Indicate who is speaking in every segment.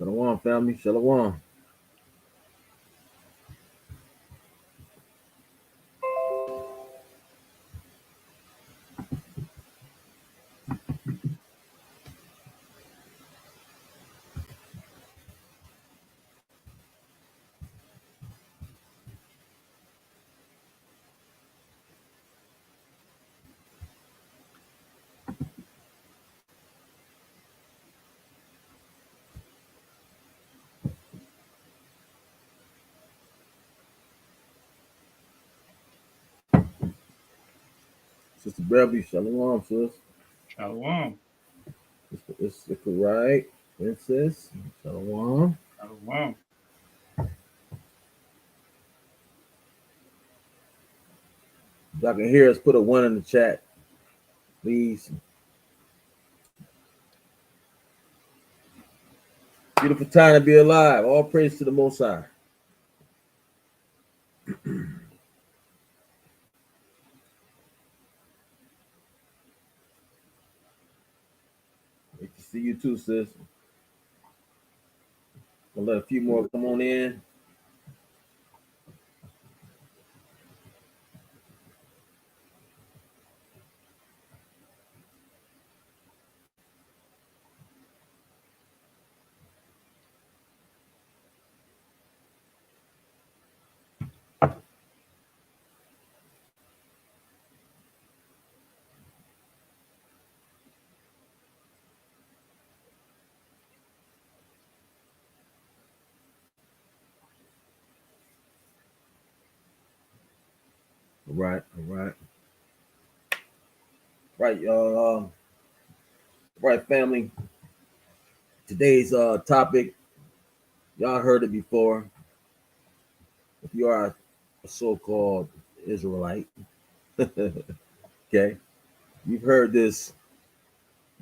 Speaker 1: Shalom, family. Shalom. Sister Beverly, shalom, sis.
Speaker 2: Shalom.
Speaker 1: It's right. Princess, shalom.
Speaker 2: Shalom.
Speaker 1: If y'all can hear us, put a one in the chat, please. Beautiful time to be alive. All praise to the Most High. Great to see you too, sis. I'll let a few more come on in. All right, all right. Right, y'all. Right, family. Today's topic, y'all heard it before. If you are a so-called Israelite, okay, you've heard this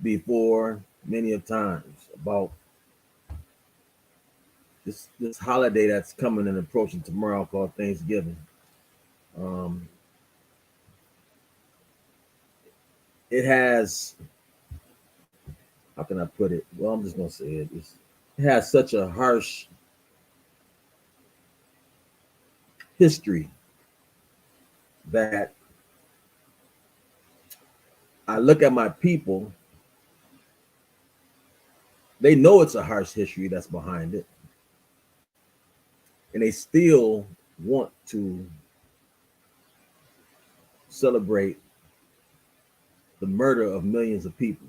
Speaker 1: before many of times about this holiday that's coming and approaching tomorrow called Thanksgiving. Um, it has, how can I put it? Well, I'm just gonna say it has such a harsh history that I look at my people, they know it's a harsh history that's behind it, and they still want to celebrate the murder of millions of people.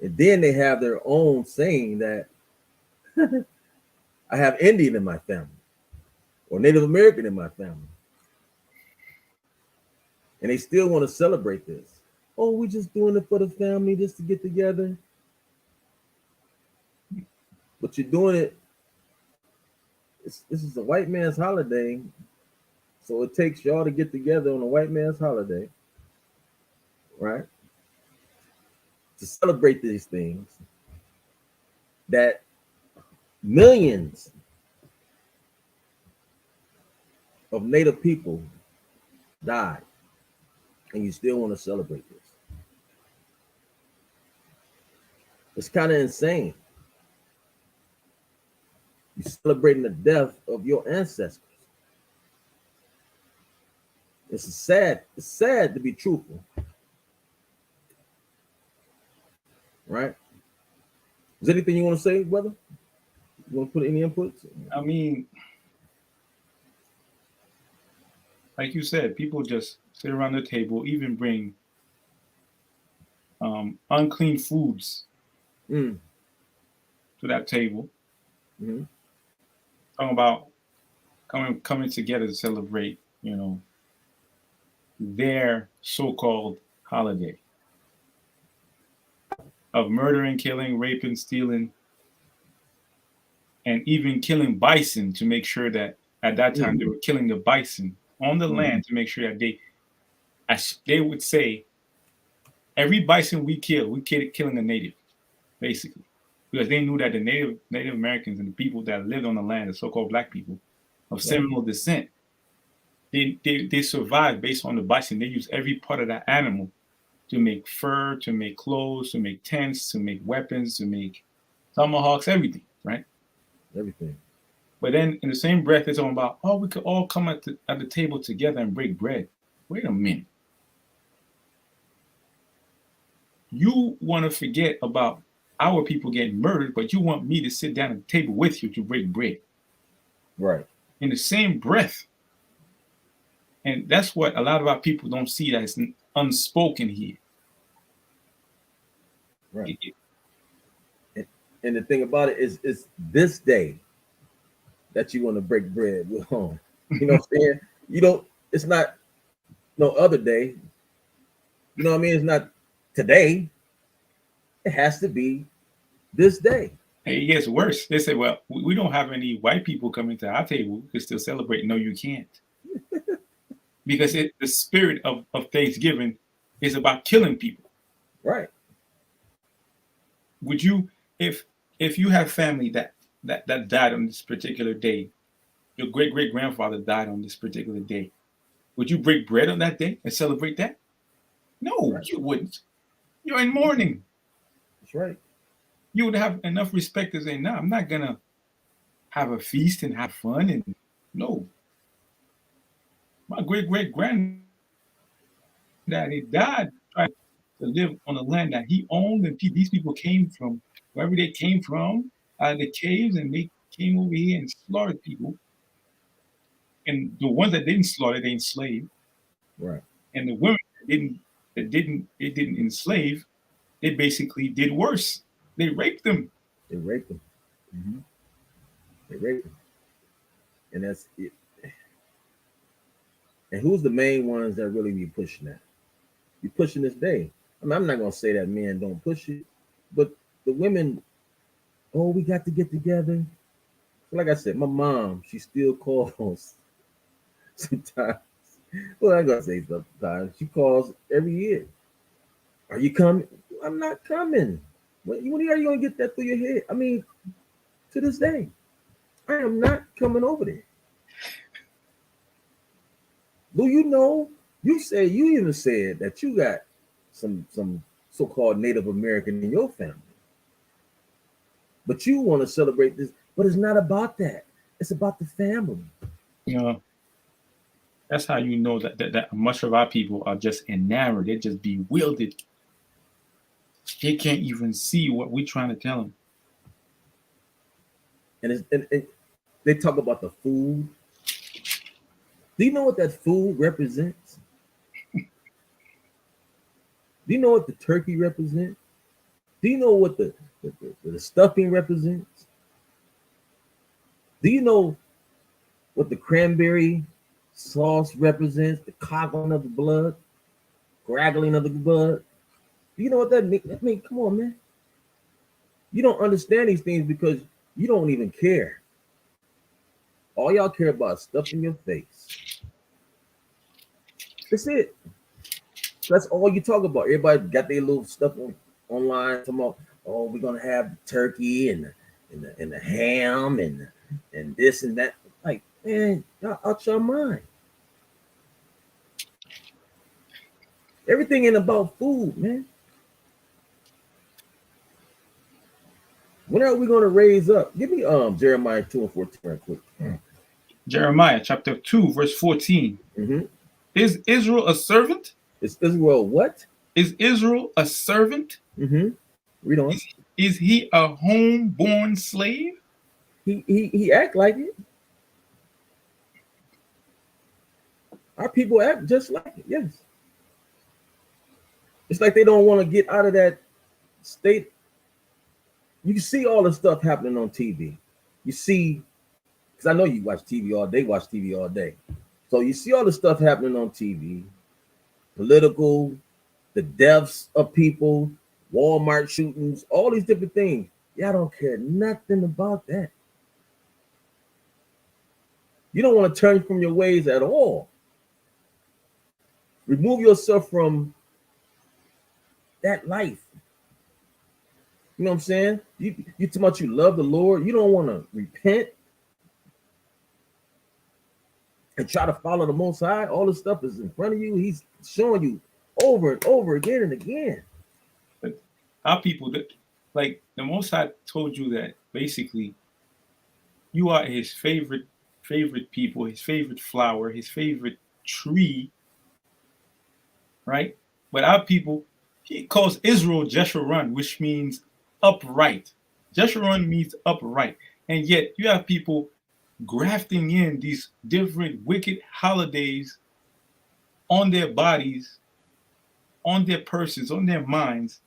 Speaker 1: And then they have their own saying that I have Indian in my family or Native American in my family. And they still want to celebrate this. Oh, we're just doing it for the family just to get together. But you're doing it, this is a white man's holiday. So it takes y'all to get together on a white man's holiday, right? To celebrate these things that millions of Native people died, and you still want to celebrate this. It's kind of insane. You're celebrating the death of your ancestors. It's sad to be truthful, right? Is there anything you want to say, brother? You want to put any inputs?
Speaker 2: I mean, like you said, people just sit around the table, even bring unclean foods
Speaker 1: Mm.
Speaker 2: to that table.
Speaker 1: Mm-hmm.
Speaker 2: Talking about coming together to celebrate, their so-called holiday of murdering, killing, raping, stealing, and even killing bison to make sure that at that time they were killing the bison on the land to make sure that they would say every bison we kill, killing a native, basically, because they knew that the Native Americans and the people that lived on the land, the so-called black people of Seminole descent, they survived based on the bison. They use every part of that animal to make fur, to make clothes, to make tents, to make weapons, to make tomahawks, everything. right?
Speaker 1: Everything.
Speaker 2: But then in the same breath, it's talking about, oh, we could all come at the table together and break bread. Wait a minute. You want to forget about our people getting murdered, but you want me to sit down at the table with you to break bread.
Speaker 1: Right.
Speaker 2: In the same breath. And that's what a lot of our people don't see, that it's unspoken here.
Speaker 1: Right. And the thing about it is, it's this day that you want to break bread with home. You know what I'm saying? You don't, it's not no other day. You know what I mean? It's not today. It has to be this day.
Speaker 2: And it gets worse. They say, well, we don't have any white people coming to our table. We can still celebrate. No, you can't. Because the spirit of Thanksgiving is about killing people.
Speaker 1: Right.
Speaker 2: Would you, if you have family that died on this particular day, your great grandfather died on this particular day, would you break bread on that day and celebrate that? No,
Speaker 1: Right.
Speaker 2: You wouldn't. You're in mourning.
Speaker 1: That's right.
Speaker 2: You would have enough respect to say, no, I'm not gonna have a feast and have fun. And no, my great granddaddy died trying to live on the land that he owned, and these people came from wherever they came from, out of the caves, and they came over here and slaughtered people. And the ones that didn't slaughter, they enslaved.
Speaker 1: Right.
Speaker 2: And the women that didn't enslave, they basically did worse. They raped them.
Speaker 1: They raped them. Mm-hmm. They raped them. And that's it. And who's the main ones that really be pushing that? Be pushing this day. I mean, I'm not gonna say that men don't push it, but the women, oh, we got to get together. Like I said, my mom, she still calls sometimes. Well, I'm gonna say sometimes. She calls every year. Are you coming? I'm not coming. When are you gonna get that through your head? I mean, to this day, I am not coming over there. Do you know? You even said that you got some so-called Native American in your family, but you want to celebrate this. But it's not about that. It's about the family.
Speaker 2: You know, that's how you know that much of our people are just enamored. They're just bewildered. They can't even see what we're trying to tell them.
Speaker 1: And they talk about the food. Do you know what that food represents? Do you know what the turkey represents? Do you know what the stuffing represents? Do you know what the cranberry sauce represents? The coggling of the blood, graggling of the blood. Do you know what that means? I mean, come on, man. You don't understand these things because you don't even care. All y'all care about is stuffing your face. That's it. That's all you talk about. Everybody got their little stuff online. Talking about, oh, we're gonna have the turkey and the ham and this and that. Like, man, y'all out your mind. Everything ain't about food, man. When are we gonna raise up? Give me Jeremiah 2:14 right quick.
Speaker 2: Jeremiah chapter 2, verse 14.
Speaker 1: Mm-hmm.
Speaker 2: Is Israel a servant?
Speaker 1: Is Israel what?
Speaker 2: Is Israel a servant?
Speaker 1: Mm-hmm. Read on.
Speaker 2: Is he a home-born slave?
Speaker 1: He act like it. Our people act just like it. Yes. It's like they don't want to get out of that state. You see all the stuff happening on TV. You see, because I know you watch TV all day, watch TV all day. So you see all the stuff happening on TV, political, the deaths of people, Walmart shootings, all these different things. Y'all don't care nothing about that. You don't want to turn from your ways at all. Remove yourself from that life. You know what I'm saying? You talking about you love the Lord. You don't want to repent and try to follow the Most High. All this stuff is in front of you. He's showing you over and over again and again.
Speaker 2: But our people, like the Most High told you that basically you are his favorite people, his favorite flower, his favorite tree, right? But our people, he calls Israel Jeshurun, which means upright. Jeshurun means upright. And yet you have people grafting in these different wicked holidays on their bodies, on their persons, on their minds.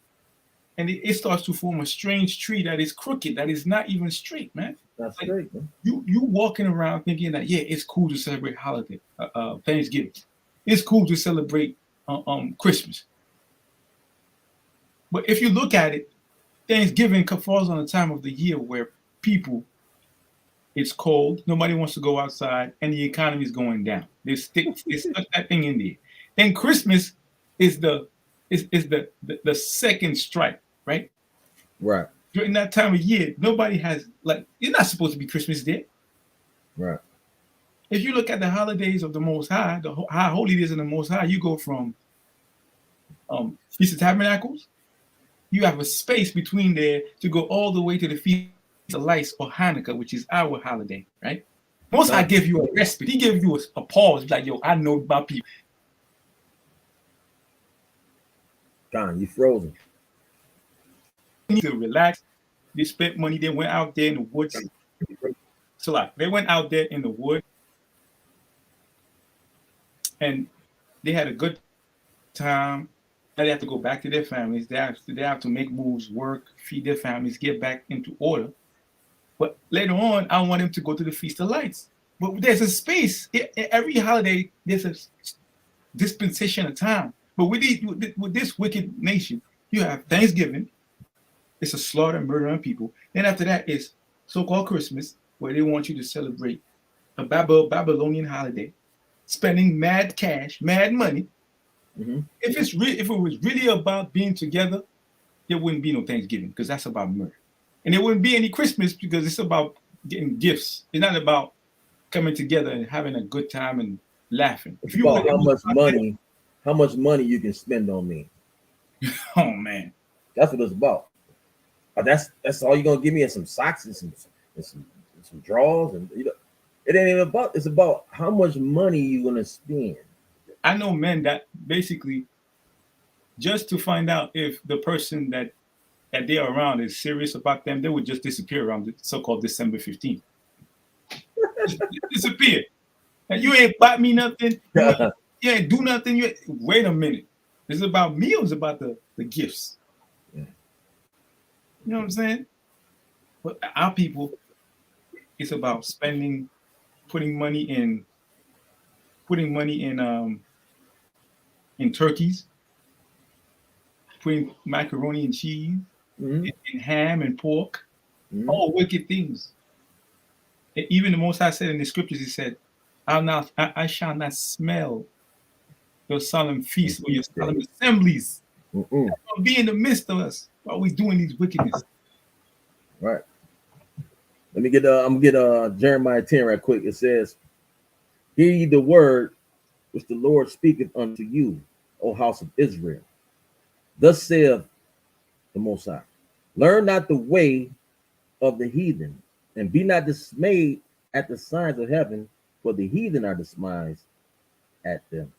Speaker 2: And it starts to form a strange tree that is crooked, that is not even straight, man.
Speaker 1: That's
Speaker 2: Like,
Speaker 1: great, man.
Speaker 2: you walking around thinking that, yeah, it's cool to celebrate holiday, Thanksgiving. It's cool to celebrate Christmas. But if you look at it, Thanksgiving falls on a time of the year where people, it's cold, nobody wants to go outside, and the economy is going down. They stuck that thing in there. Then Christmas is the second strike, right?
Speaker 1: Right.
Speaker 2: During that time of year, nobody has, like, you're not supposed to be Christmas Day.
Speaker 1: Right.
Speaker 2: If you look at the holidays of the Most High, the high holy days of the Most High, you go from Feast of Tabernacles. You have a space between there to go all the way to the Feast of Lights or Hanukkah, which is our holiday, right? Most High give you a respite. He give you a pause, like, yo, I know my people.
Speaker 1: Gone, you frozen.
Speaker 2: You need to relax. They spent money. They went out there in the woods. So like, they went out there in the wood, and they had a good time. Now they have to go back to their families. They have to make moves, work, feed their families, get back into order. But later on, I want them to go to the Feast of Lights. But there's a space. Every holiday, there's a dispensation of time. But with this wicked nation, you have Thanksgiving. It's a slaughter, murder on people. Then after that is so-called Christmas, where they want you to celebrate a Babylonian holiday, spending mad cash, mad money.
Speaker 1: Mm-hmm.
Speaker 2: If it was really about being together, there wouldn't be no Thanksgiving, because that's about murder. And there wouldn't be any Christmas, because it's about getting gifts. It's not about coming together and having a good time and laughing.
Speaker 1: It's about how much money you can spend on me.
Speaker 2: Oh man,
Speaker 1: that's what it's about. That's all you're gonna give me is some socks and some drawers, and it ain't even about. It's about how much money you're gonna spend.
Speaker 2: I know men that basically, just to find out if the person that they're around is serious about them, they would just disappear around the so-called December 15th. Disappear. And you ain't bought me nothing. You ain't do nothing. Wait a minute. Is it about me or is it about the gifts? Yeah. You know what I'm saying? But our people, it's about spending, putting money in turkeys, putting macaroni and cheese, and ham and pork, all wicked things. And even the Most High said in the scriptures, he said, I shall not smell your solemn feasts or your solemn assemblies. Be in the midst of us while we doing these wickedness.
Speaker 1: Right. Let me I'm gonna get Jeremiah 10 right quick. It says, hear ye the word which the Lord speaketh unto you, O house of Israel. Thus saith the Most High, learn not the way of the heathen, and be not dismayed at the signs of heaven, for the heathen are despised at them.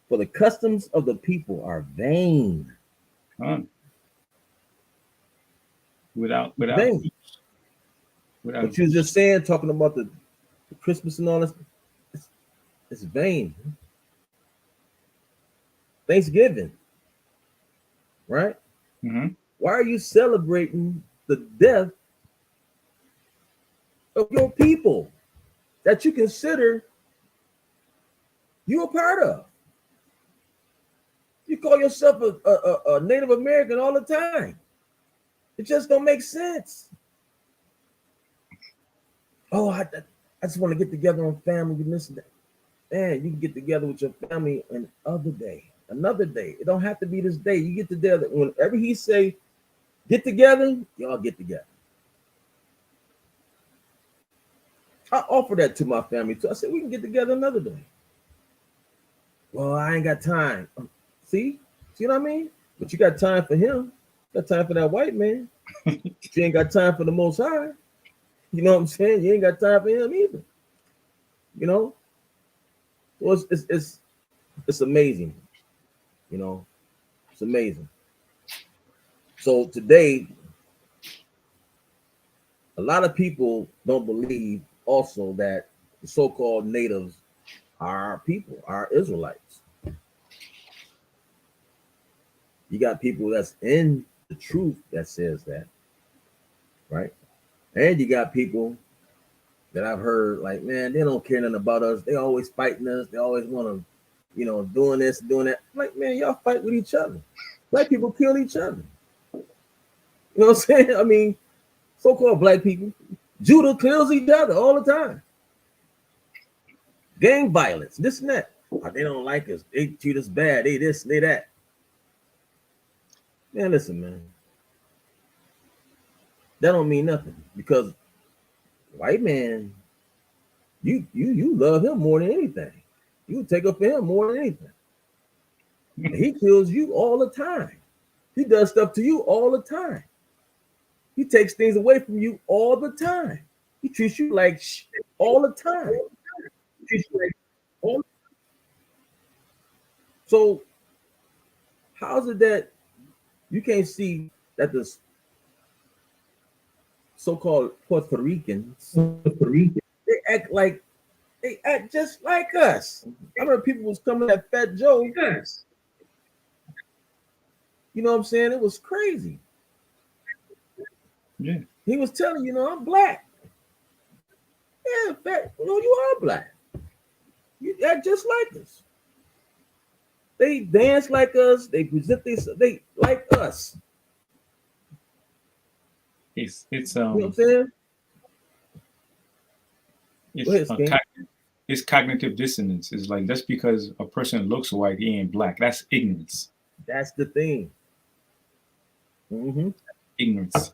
Speaker 1: For the customs of the people are vain.
Speaker 2: Without
Speaker 1: vain. What you was just saying, talking about the Christmas and all this, it's vain. Thanksgiving, right?
Speaker 2: Mm-hmm.
Speaker 1: Why are you celebrating the death of your people that you consider you a part of? You call yourself a Native American all the time. It just don't make sense. Oh, I just want to get together on family. You miss that. Man, you can get together with your family another day. It don't have to be this day. You get together whenever he say, get together, y'all get together. I offer that to my family too. I said, we can get together another day. Well, I ain't got time. See what I mean? But you got time for him. Got time for that white man. But you ain't got time for the Most High. You know what I'm saying? You ain't got time for him either. You know, so it's amazing. You know, it's amazing. So today, a lot of people don't believe also that the so-called natives are our people, our Israelites. You got people that's in the truth that says that, right? And you got people that I've heard like, man, they don't care nothing about us. They always fighting us. They always want to, doing this, doing that. Like, man, y'all fight with each other. Black people kill each other. You know what I'm saying? I mean, so-called black people, Judah kills each other all the time. Gang violence, this and that. Oh, they don't like us. They treat us bad. They this, they that. Man, listen, man. That don't mean nothing because white man, you love him more than anything. You take up for him more than anything. And he kills you all the time. He does stuff to you all the time. He takes things away from you all the time. He treats you like all the time. He treats you like all. So how is it that you can't see that the so-called Puerto Ricans, they act just like us. I remember people was coming at Fat Joe. Yes. You know what I'm saying? It was crazy.
Speaker 2: Yeah.
Speaker 1: He was telling I'm black. Yeah, Fat, you are black. You act just like us. They dance like us. They present they like us.
Speaker 2: It's
Speaker 1: You know what I'm saying?
Speaker 2: it's cognitive dissonance. It's like just because a person looks white, he ain't black. That's ignorance.
Speaker 1: That's the thing. Mm-hmm.
Speaker 2: Ignorance.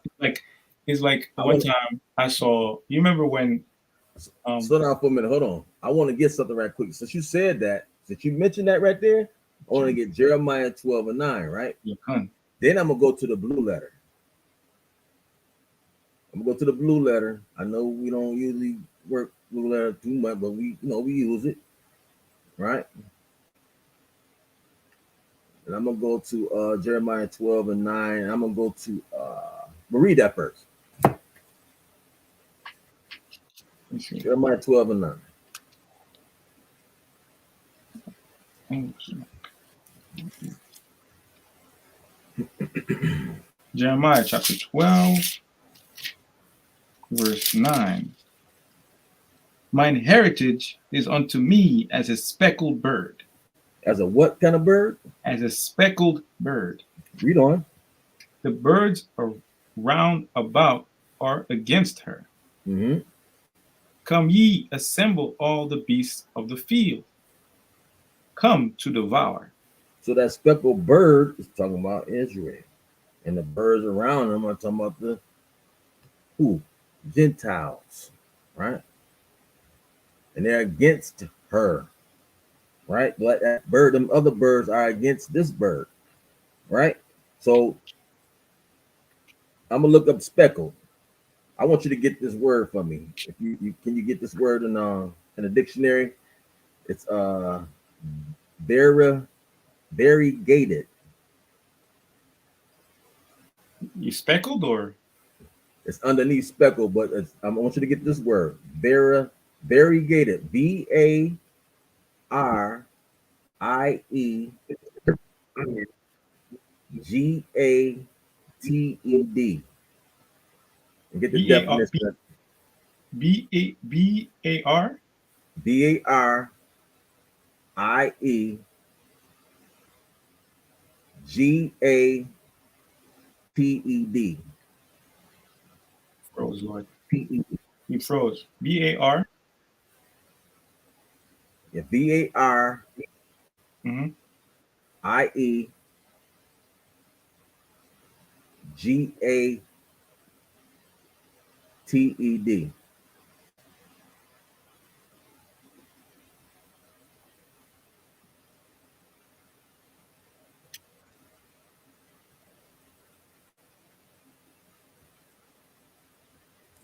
Speaker 2: It's like one time I saw. You remember when?
Speaker 1: Slow down for a minute. Hold on. I want to get something right quick. Since you said that, since you mentioned that right there, I want to get Jeremiah 12:9, right?
Speaker 2: Yeah,
Speaker 1: then I'm gonna go to the blue letter. I'm gonna go to the blue letter. I know we don't usually work blue letter too much, but we use it, right? And I'm gonna go to Jeremiah 12:9. I'm gonna go to we'll read that first. Jeremiah 12:9.
Speaker 2: Jeremiah chapter 12, verse 9. Mine heritage is unto me as a speckled bird.
Speaker 1: As a what kind of bird?
Speaker 2: As a speckled bird.
Speaker 1: Read on.
Speaker 2: The birds are round about are against her.
Speaker 1: Mm-hmm.
Speaker 2: Come ye, assemble all the beasts of the field. Come to devour.
Speaker 1: So that speckled bird is talking about Israel. And the birds around them are talking about the Gentiles, right? And they're against her, right? But that bird, them other birds are against this bird, right? So I'm gonna look up speckled. I want you to get this word for me. If you can you get this word in the dictionary? It's variegated.
Speaker 2: You speckled or?
Speaker 1: It's underneath speckled, but I want you to get this word. Variegated. VARIEGATED. And get the definition.
Speaker 2: BAR?
Speaker 1: VARIEGATED.
Speaker 2: Froze, Lord. You froze. BAR?
Speaker 1: Yeah, VAR.
Speaker 2: Mm-hmm.
Speaker 1: IEGATED.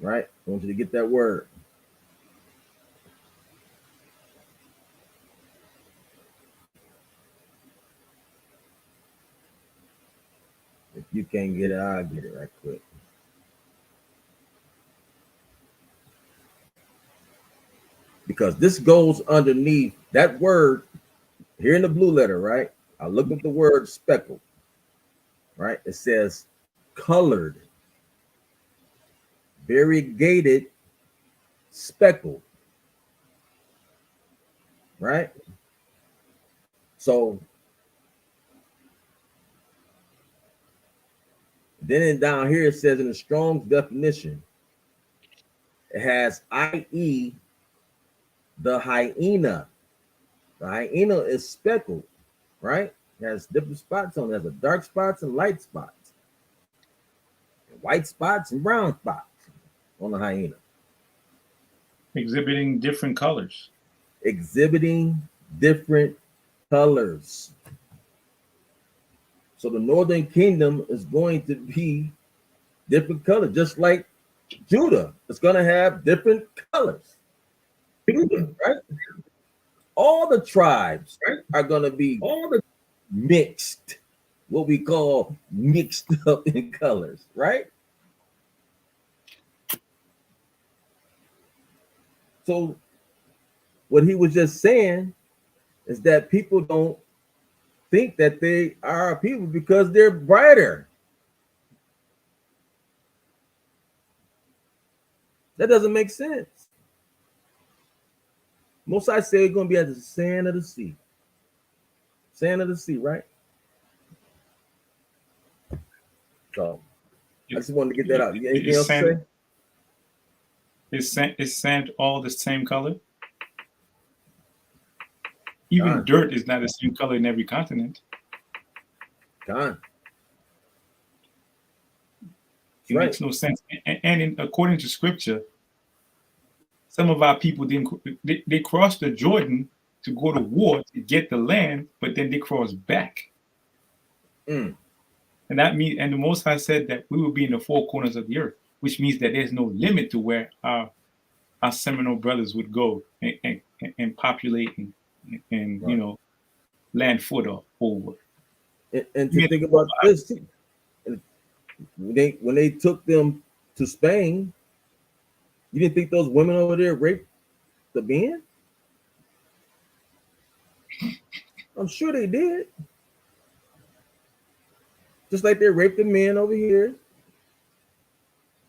Speaker 1: right? I want you to get that word. If you can't get it, I'll get it right quick. Because this goes underneath that word here in the blue letter, right? I look at the word speckled, right? It says colored, variegated, speckled, right? So then down here it says in the Strong's definition, it has i.e. the hyena. The hyena is speckled, right? It has different spots on it. It has a dark spots and light spots, and white spots and brown spots on the hyena.
Speaker 2: Exhibiting different colors.
Speaker 1: Exhibiting different colors. So the northern kingdom is going to be different colors, just like Judah. It's going to have different colors, right? All the tribes are going to be mixed, what we call mixed up in colors, right? So what he was just saying is that people don't think that they are people because they're brighter. That doesn't make sense. Most I say it's going to be as the sand of the sea. Sand of the sea, right? So I just wanted to get that out. Anything else to say?
Speaker 2: Is sand all the same color? Even dirt is not the same color in every continent.
Speaker 1: It
Speaker 2: makes no sense. And according to scripture, some of our people they crossed the Jordan to go to war to get the land, but then they crossed back. And that means, and the Most High said that we will be in the four corners of the earth, which means that there's no limit to where our Seminole brothers would go and populate and right. Land foot over.
Speaker 1: And to think about this, when they took them to Spain, you didn't think those women over there raped the men? I'm sure they did. Just like they raped the men over here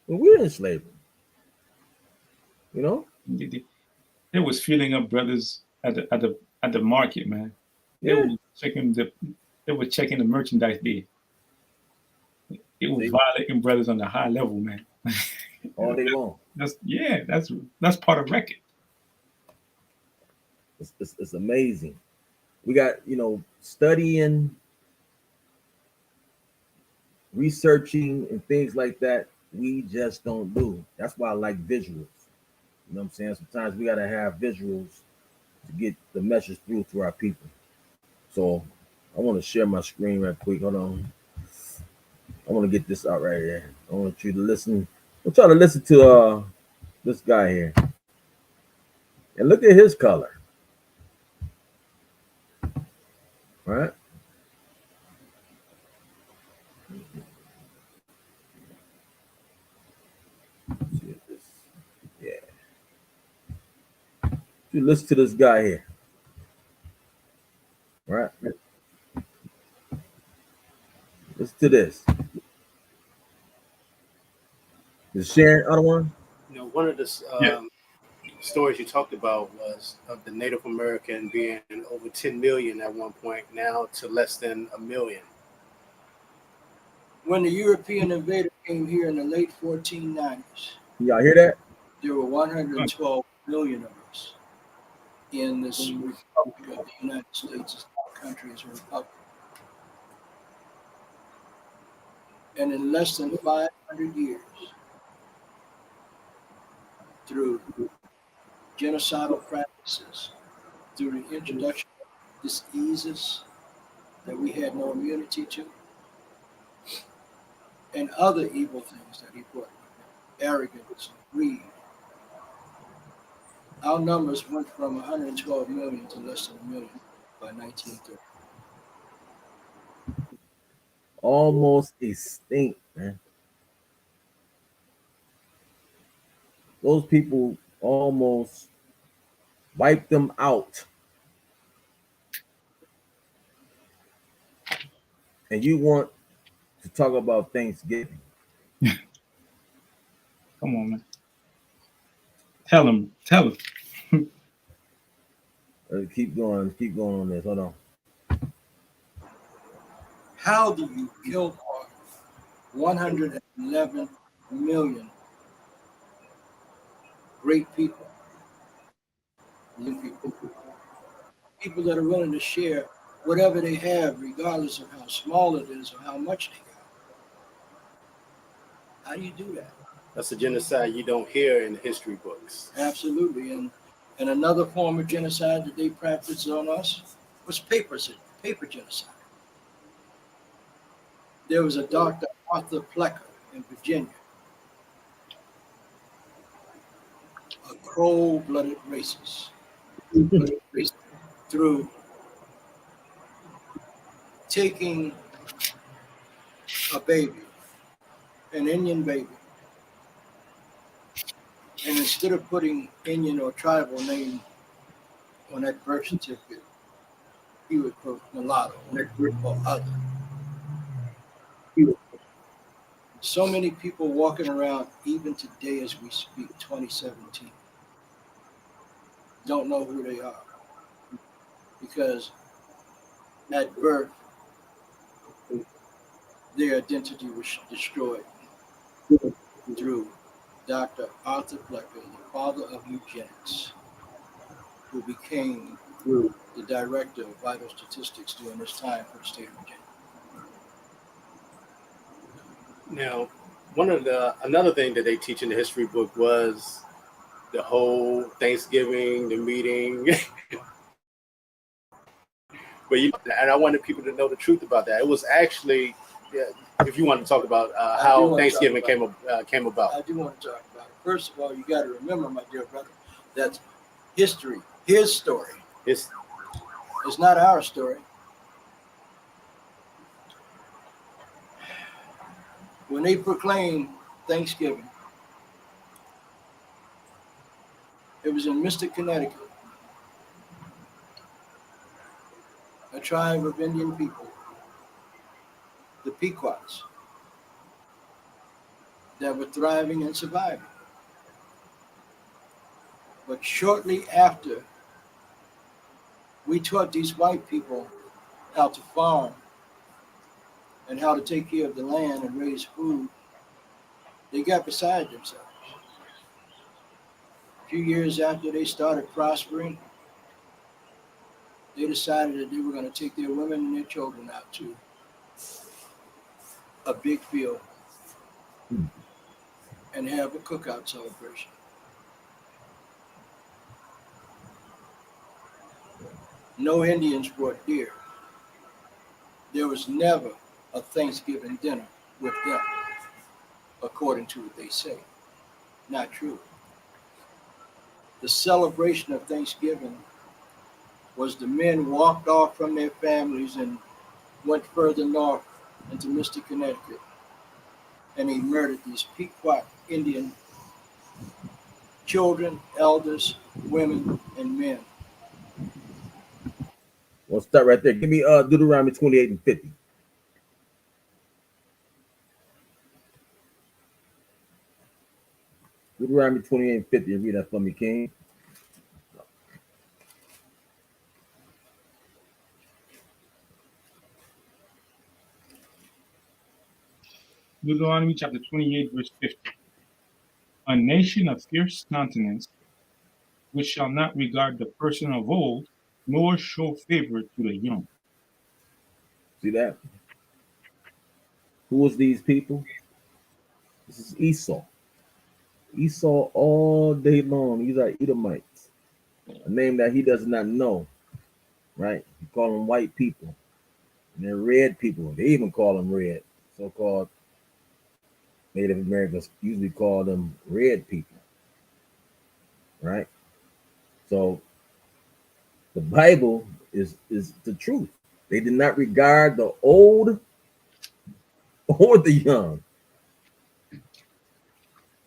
Speaker 1: when we were in slavery.
Speaker 2: They was filling up brothers at the market, man. They were checking the merchandise there. It was violating brothers on the high level, man.
Speaker 1: All day long.
Speaker 2: That's part of record.
Speaker 1: It's amazing. We got studying, researching, and things like that. We just don't do. That's why I like visuals. You know what I'm saying? Sometimes we gotta have visuals to get the message through to our people. So I want to share my screen right quick. Hold on. I want to get this out right here. I want you to listen. We'll try to listen to this guy here. And look at his color. All right. Yeah. You listen to this guy here. All right. Listen to this. Is Sharon other one?
Speaker 3: One of the stories you talked about was of the Native American being over 10 million at one point, now to less than 1 million.
Speaker 4: When the European invader came here in the late 1490s,
Speaker 1: y'all hear that?
Speaker 4: There were 112 million of us in this Republic of the United States country as a republic. And in less than 500 years, through genocidal practices, through the introduction of diseases that we had no immunity to, and other evil things that he brought, arrogance, greed. Our numbers went from 112 million to less than a million by 1930.
Speaker 1: Almost extinct, man. Those people almost wiped them out. And you want to talk about Thanksgiving?
Speaker 2: Come on, man. Tell him.
Speaker 1: Keep going on this. Hold on.
Speaker 4: How do you kill off 111 million great people, young people that are willing to share whatever they have, regardless of how small it is or how much they got? How do you do that?
Speaker 3: That's a genocide you don't hear in the history books.
Speaker 4: Absolutely. And another form of genocide that they practiced on us was paper genocide. There was a Dr. Arthur Plecker in Virginia, a cold-blooded racist, through taking a baby, an Indian baby, and instead of putting Indian or tribal name on that birth certificate, he would put mulatto or other. So many people walking around, even today as we speak, 2017, don't know who they are, because at birth, their identity was destroyed through Dr. Arthur Plecker, the father of eugenics, who became the director of vital statistics during this time for the state of Virginia.
Speaker 3: Now, another thing that they teach in the history book was the whole Thanksgiving, the meeting. But and I wanted people to know the truth about that. It was actually, if you want to talk about how Thanksgiving came about.
Speaker 4: I do want to talk about it. First of all, you got to remember, my dear brother, that's history, his story. It's not our story. When they proclaimed Thanksgiving, it was in Mystic, Connecticut, a tribe of Indian people, the Pequots, that were thriving and surviving. But shortly after, we taught these white people how to farm and how to take care of the land and raise food. They got beside themselves. A few years after they started prospering, they decided that they were going to take their women and their children out to a big field and have a cookout celebration. No Indians brought deer. There was never a Thanksgiving dinner with them, according to what they say. Not true. The celebration of Thanksgiving was the men walked off from their families and went further north into Mystic, Connecticut, and they murdered these Pequot Indian children, elders, women, and men.
Speaker 1: We'll start right there. Give me Deuteronomy 28 and 50. Deuteronomy 28 and 50. Read that for me, King.
Speaker 2: Deuteronomy chapter 28, verse 50. A nation of fierce countenance, which shall not regard the person of old, nor show favor to the young.
Speaker 1: See that? Who was these people? This is Esau. Esau all day long. These are Edomites. A name that he does not know. Right? You call them white people. And they're red people. They even call them red. So-called Native Americans usually call them red people, right? So the Bible is the truth. They did not regard the old or the young.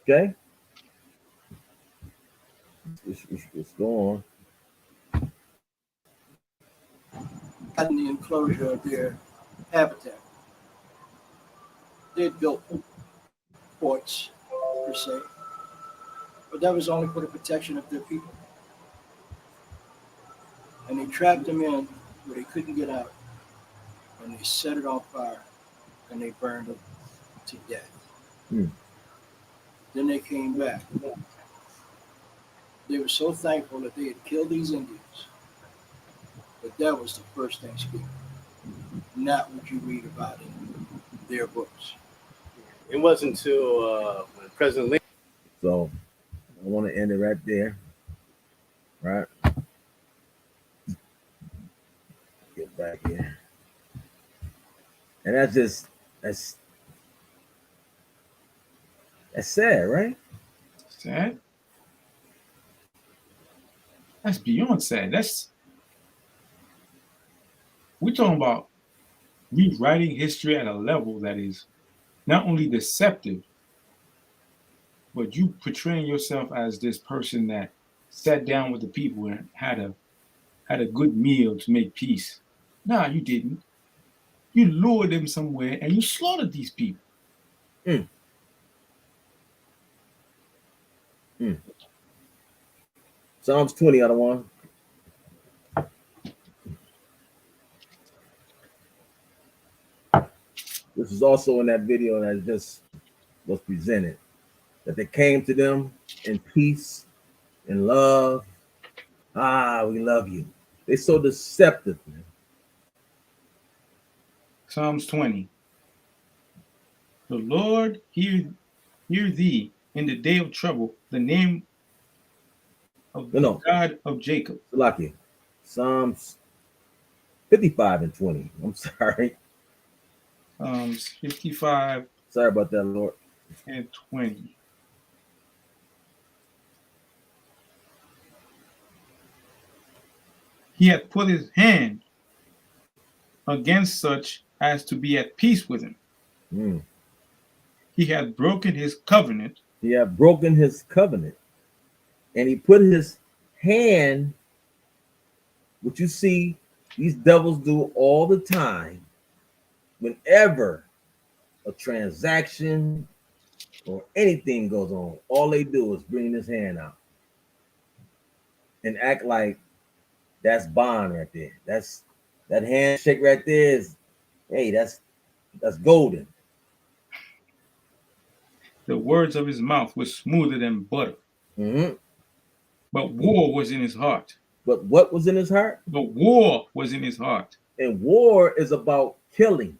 Speaker 1: Okay, let's go on.
Speaker 4: In the enclosure of their habitat. They had built forts, per se, but that was only for the protection of their people. And they trapped them in where they couldn't get out, and they set it on fire, and they burned them to death.
Speaker 1: Hmm.
Speaker 4: Then they came back. They were so thankful that they had killed these Indians, but that was the first Thanksgiving, not what you read about in their books.
Speaker 3: It wasn't until when President Lincoln.
Speaker 1: So I want to end it right there, right? Get back here, and that's sad, right?
Speaker 2: Sad. That's beyond sad. We're talking about rewriting history at a level that is not only deceptive, but you portraying yourself as this person that sat down with the people and had a good meal to make peace. Nah, you didn't. You lured them somewhere and you slaughtered these people.
Speaker 1: Psalms 20 out of 1. This is also in that video that just was presented. That they came to them in peace, in love. Ah, we love you. They're so deceptive, man.
Speaker 2: Psalms 20. The Lord hear thee in the day of trouble, the name of the God of Jacob.
Speaker 1: Lucky. Psalms 55 and 20. I'm sorry.
Speaker 2: 55.
Speaker 1: Sorry about that, Lord.
Speaker 2: And 20. He hath put his hand against such as to be at peace with him. He hath broken his covenant.
Speaker 1: He hath broken his covenant. And he put his hand, which you see these devils do all the time, whenever a transaction or anything goes on, all they do is bring his hand out and act like that's bond right there. That's that handshake right there is, hey, that's golden.
Speaker 2: The words of his mouth were smoother than butter. But war was in his heart.
Speaker 1: But what was in his heart?
Speaker 2: The war was in his heart.
Speaker 1: And war is about killing.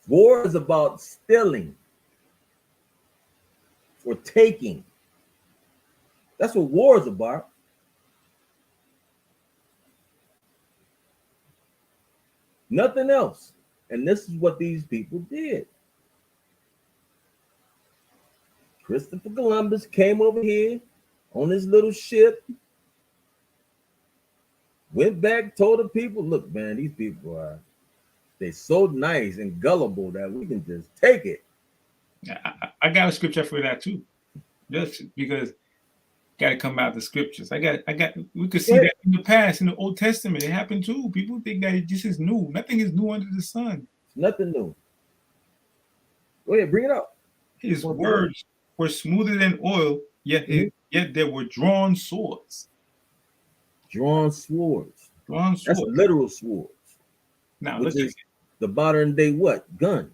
Speaker 1: War is about stealing or taking. That's what war is about. Nothing else. And this is what these people did. Christopher Columbus came over here on his little ship, went back, told the people, look, man, these people are, they're so nice and gullible that we can just take it.
Speaker 2: I got a scripture for that too. Just because got to come out the scriptures. We could see that in the past, in the Old Testament. It happened too. People think that this is new. Nothing is new under the sun.
Speaker 1: Nothing new. Go ahead, bring it up.
Speaker 2: His words were smoother than oil, yet there were drawn swords.
Speaker 1: Drawn swords.
Speaker 2: Drawn swords.
Speaker 1: That's literal swords.
Speaker 2: Now,
Speaker 1: which is the modern day what? Gun.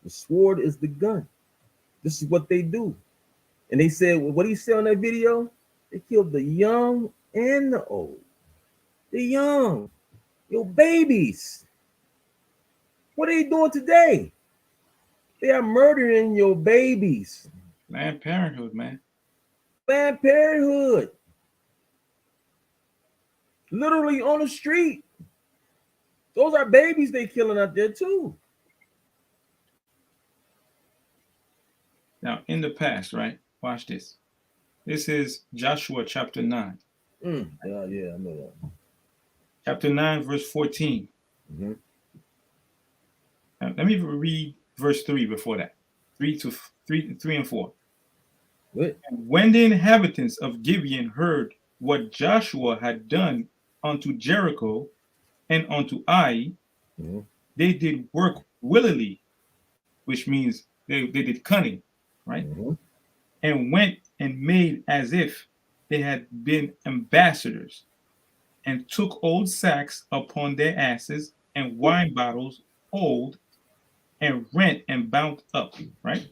Speaker 1: The sword is the gun. This is what they do. And they said, what do you say on that video? They killed the young and the old. The young, your babies. What are they doing today? They are murdering your babies.
Speaker 2: Planned Parenthood, man.
Speaker 1: Planned Parenthood. Literally on the street. Those are babies they killing out there too.
Speaker 2: Now, in the past, right? Watch this. This is Joshua chapter 9.
Speaker 1: Yeah, I know that.
Speaker 2: Chapter 9, verse 14.
Speaker 1: Mhm.
Speaker 2: Now, let me read verse 3 before that. 3 and 4.
Speaker 1: What?
Speaker 2: And when the inhabitants of Gibeon heard what Joshua had done unto Jericho and unto Ai,
Speaker 1: Mhm.
Speaker 2: they did work willily, which means they did cunning, right?
Speaker 1: Mhm.
Speaker 2: And went and made as if they had been ambassadors, and took old sacks upon their asses, and wine bottles old, and rent and bound up, right?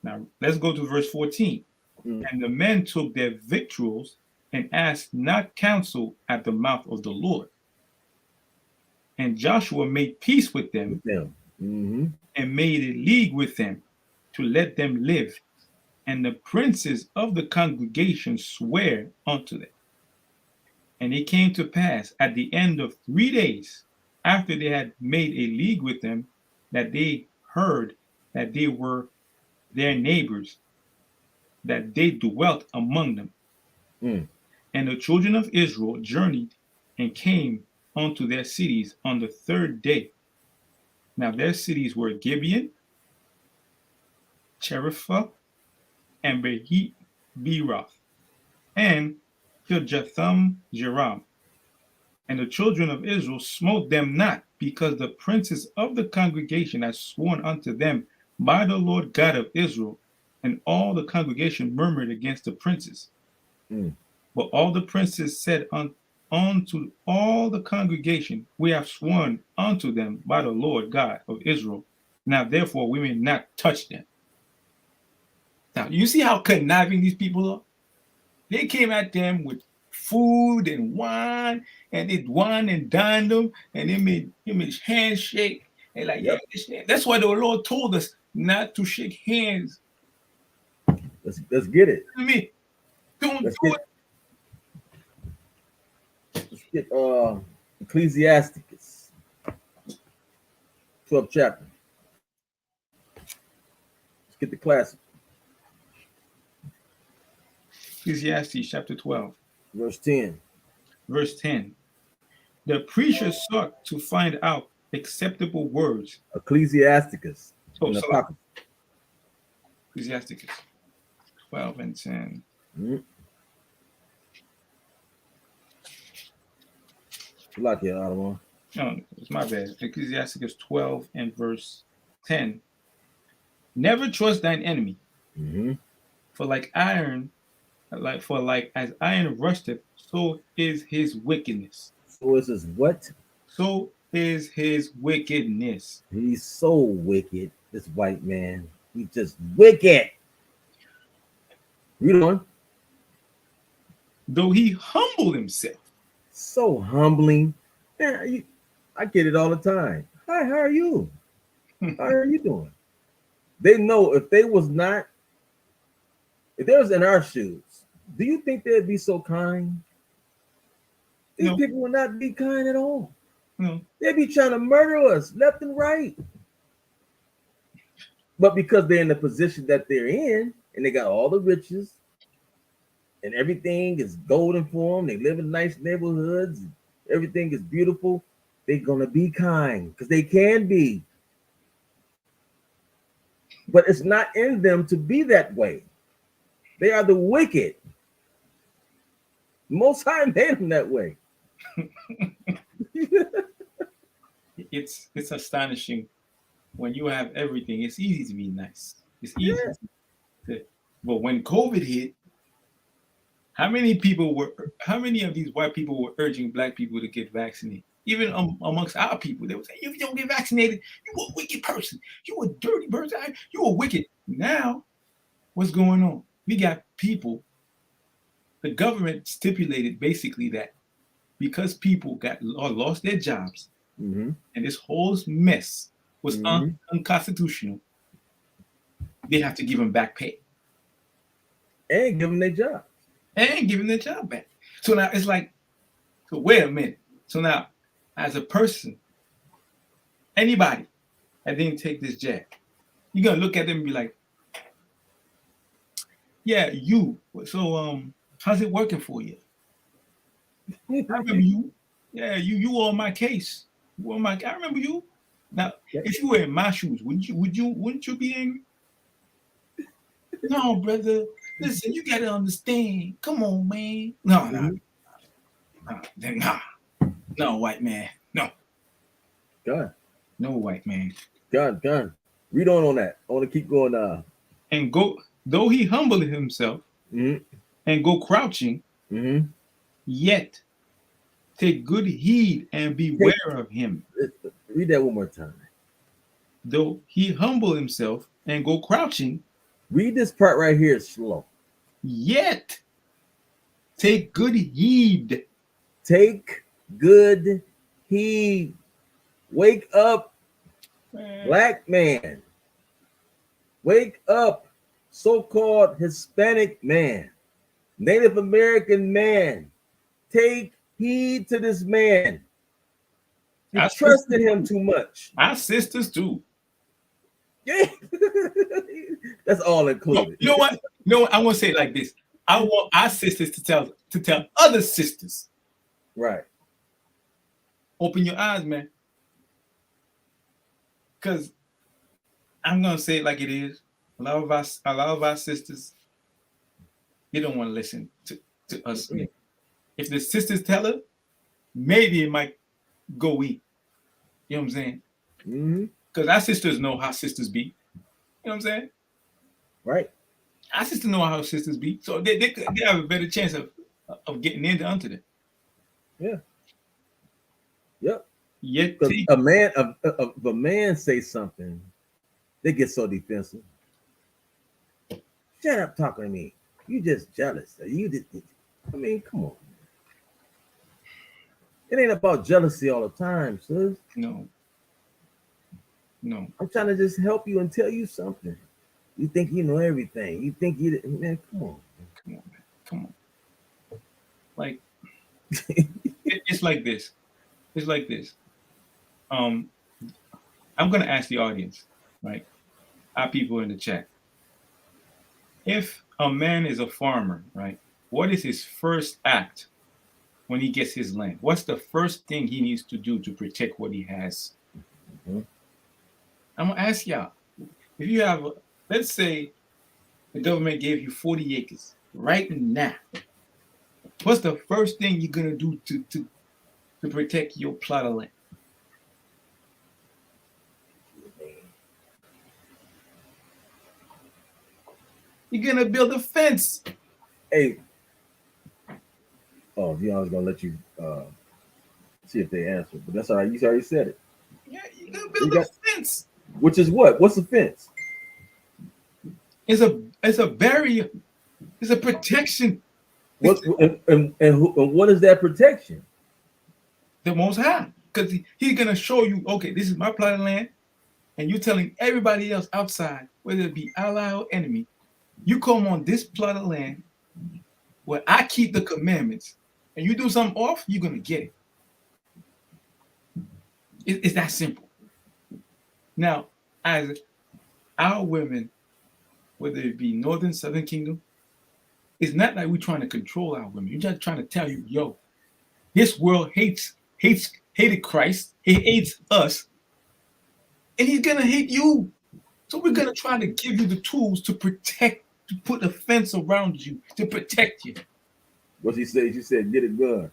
Speaker 2: Now let's go to verse 14.
Speaker 1: Mm.
Speaker 2: And the men took their victuals and asked not counsel at the mouth of the Lord. And Joshua made peace with them
Speaker 1: With them. Mm-hmm.
Speaker 2: and made a league with them to let them live. And the princes of the congregation swear unto them. And it came to pass at the end of 3 days, after they had made a league with them, that they heard that they were their neighbors, that they dwelt among them.
Speaker 1: Mm.
Speaker 2: And the children of Israel journeyed and came unto their cities on the 3rd day. Now their cities were Gibeon, Cherepha, and Beeroth, and Kirjatham Jearim. And the children of Israel smote them not, because the princes of the congregation had sworn unto them by the Lord God of Israel. And all the congregation murmured against the princes.
Speaker 1: Mm.
Speaker 2: But all the princes said unto all the congregation, we have sworn unto them by the Lord God of Israel. Now therefore we may not touch them. Now you see how conniving these people are? They came at them with food and wine, and they wine and dined them, and they made handshake. And like,
Speaker 1: Yep.
Speaker 2: yeah, that's why the Lord told us not to shake hands.
Speaker 1: Let's get it.
Speaker 2: I mean, don't
Speaker 1: Let's
Speaker 2: do
Speaker 1: get
Speaker 2: it.
Speaker 1: let's get Ecclesiasticus 12th chapter. Let's get the classic.
Speaker 2: Ecclesiastes chapter 12,
Speaker 1: Verse 10.
Speaker 2: verse 10. The preacher sought to find out acceptable words.
Speaker 1: Ecclesiasticus.
Speaker 2: Oh,
Speaker 1: in the
Speaker 2: sorry.
Speaker 1: Apocrypha.
Speaker 2: Ecclesiastes 12 and 10.
Speaker 1: Mm. Good luck here, Ottawa.
Speaker 2: No, it's my bad. Ecclesiastes 12 and verse 10. Never trust thine enemy,
Speaker 1: Mm-hmm.
Speaker 2: for like as iron rusteth, so is his wickedness.
Speaker 1: So it says what?
Speaker 2: So is his wickedness.
Speaker 1: He's so wicked, this white man. He's just wicked. Read on.
Speaker 2: Though he humble himself.
Speaker 1: So humbling. Man, I get it all the time. Hi, how are you? How are you doing? They know if they was in our shoes, do you think they'd be so kind? These
Speaker 2: No.
Speaker 1: people would not be kind at all.
Speaker 2: No.
Speaker 1: They'd be trying to murder us left and right. But because they're in the position that they're in, and they got all the riches, and everything is golden for them, they live in nice neighborhoods, everything is beautiful, they're going to be kind because they can be. But it's not in them to be that way. They are the wicked. Most High made them that way.
Speaker 2: It's astonishing. When you have everything, it's easy to be nice. It's easy.
Speaker 1: Yeah.
Speaker 2: But when COVID hit, how many of these white people were urging black people to get vaccinated? Even amongst our people, they would say, if you don't get vaccinated, you a wicked person. You a dirty person. You a wicked. Now, what's going on? We got people, the government stipulated basically that because people lost their jobs,
Speaker 1: Mm-hmm.
Speaker 2: and this whole mess was
Speaker 1: Mhm.
Speaker 2: unconstitutional, they have to give them back pay.
Speaker 1: And give them their job.
Speaker 2: And give them their job back. So now it's like, so wait a minute. So now, as a person, anybody that didn't take this jab, you're going to look at them and be like, Yeah, you. So how's it working for you? I remember you. Yeah, you were on my case. You were on my I remember you. Now, if you were in my shoes, wouldn't you be angry? No, brother. Listen, you gotta understand. Come on, man. No, no, white man. No,
Speaker 1: God,
Speaker 2: no white man.
Speaker 1: God. Read on that. I want to keep going.
Speaker 2: And go though he humbled himself
Speaker 1: Mm-hmm.
Speaker 2: and go crouching,
Speaker 1: Mm-hmm.
Speaker 2: yet take good heed and beware of him.
Speaker 1: Read that one more time.
Speaker 2: Though he humble himself and go crouching,
Speaker 1: Read this part right here slow.
Speaker 2: yet take good heed.
Speaker 1: Take good heed. Wake up, black man. Wake up, so-called Hispanic man, Native American man. Take heed to this man. You
Speaker 2: Our
Speaker 1: trusted him too much.
Speaker 2: Our sisters too.
Speaker 1: Yeah. That's all
Speaker 2: No,
Speaker 1: included.
Speaker 2: you know what? No, I want to say it like this. I want our sisters to tell other sisters.
Speaker 1: Right.
Speaker 2: Open your eyes, man. Because I'm gonna say it like it is. A lot of our sisters, they don't want to listen to us.
Speaker 1: Mm-hmm.
Speaker 2: If the sisters tell her, maybe it might go eat. You know what I'm saying?
Speaker 1: Mm-hmm.
Speaker 2: Because our sisters know how sisters be. You know what I'm saying?
Speaker 1: Right.
Speaker 2: Our sisters know how sisters be. So they have a better chance of getting onto them.
Speaker 1: Yeah. Yep.
Speaker 2: Yet
Speaker 1: Because a man say something, they get so defensive. Shut up talking to me. You just jealous. I mean, come on. It ain't about jealousy all the time, sis.
Speaker 2: No.
Speaker 1: I'm trying to just help you and tell you something. You think you know everything. You think man, come on.
Speaker 2: Come on. Like it's like this. It's like this. I'm gonna ask the audience, right? Our people in the chat. If a man is a farmer, right, what is his first act when he gets his land? What's the first thing he needs to do to protect what he has?
Speaker 1: Mm-hmm.
Speaker 2: I'm gonna ask y'all. If you have, let's say, the government gave you 40 acres right now, what's the first thing you're gonna do to protect your plot of land? You're gonna build a fence.
Speaker 1: Hey. Oh, Dion's gonna let you see if they answer, but that's all right. You already said it.
Speaker 2: Yeah, you're gonna build a fence.
Speaker 1: Which is what? What's the fence?
Speaker 2: It's a barrier. It's a protection.
Speaker 1: What and what is that protection?
Speaker 2: The Most High, because he's gonna show you. Okay, this is my plot of land, and you're telling everybody else outside, whether it be ally or enemy, you come on this plot of land where I keep the commandments, and you do something off, you're gonna get it. It's that simple. Now, as our women, whether it be Northern, Southern Kingdom, it's not like we're trying to control our women. You're just trying to tell you, yo, this world hated Christ. He hates us, and he's gonna hate you. So we're gonna try to give you the tools to protect, to put a fence around you to protect you.
Speaker 1: What she said? She said, "Get it done."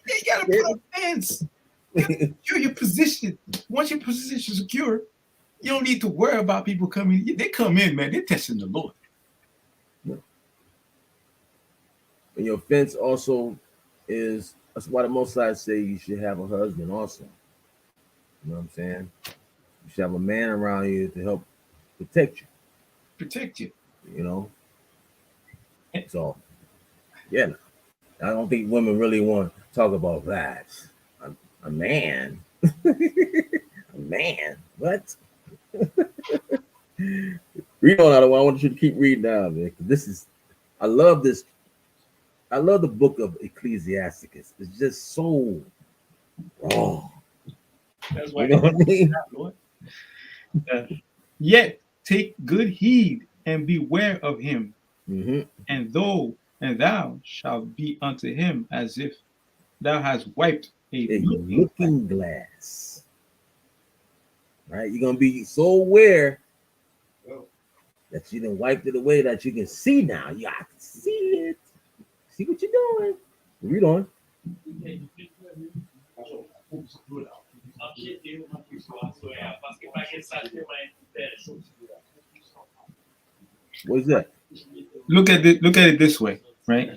Speaker 2: You gotta put a fence. You gotta secure your position. Once your position is secure, you don't need to worry about people coming. They come in, man. They're testing the Lord.
Speaker 1: And your fence also is, that's why the Most High say you should have a husband also. You know what I'm saying? You should have a man around you to help protect you.
Speaker 2: Protect you.
Speaker 1: You know? So, yeah. I don't think women really want to talk about that. A man? A man? What? Read on out. I want you to keep reading now, man. This is, I love this. I love the book of Ecclesiasticus. It's just so raw.
Speaker 2: That's why.
Speaker 1: You know what I mean?
Speaker 2: Lord. Yet Take good heed and beware of him,
Speaker 1: Mm-hmm.
Speaker 2: and thou shalt be unto him as if thou hast wiped a
Speaker 1: A
Speaker 2: looking.
Speaker 1: looking glass. Right? You're gonna be so aware that you done wiped it away that you can see now. You got to see it. See what you're doing. Read on. What is that?
Speaker 2: Look at it this way, right?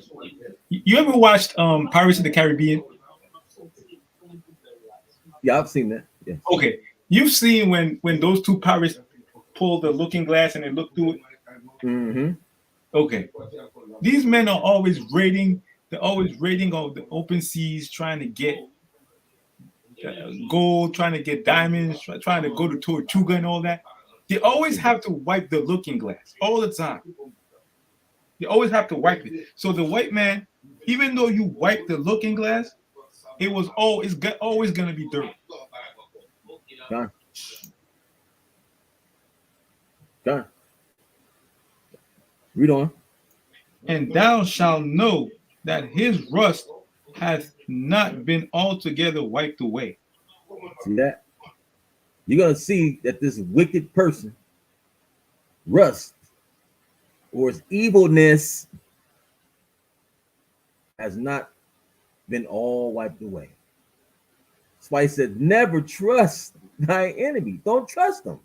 Speaker 2: You ever watched Pirates of the Caribbean?
Speaker 1: Yeah, I've seen that. Yeah.
Speaker 2: Okay, you've seen when those two pirates pull the looking glass and they look through it.
Speaker 1: Mm-hmm.
Speaker 2: Okay, these men are always raiding. They're always raiding on the open seas, trying to get gold, trying to get diamonds, trying to go to Tortuga and all that. They always have to wipe the looking glass all the time. They always have to wipe it. So the white man, even though you wipe the looking glass, it was always going to be dirty.
Speaker 1: Done. Done. Read on.
Speaker 2: And thou shalt know that his rust hath not been altogether wiped away.
Speaker 1: See that? You're gonna see that this wicked person, rust, or his evilness, has not been all wiped away. That's why he said, never trust thy enemy. Don't trust them.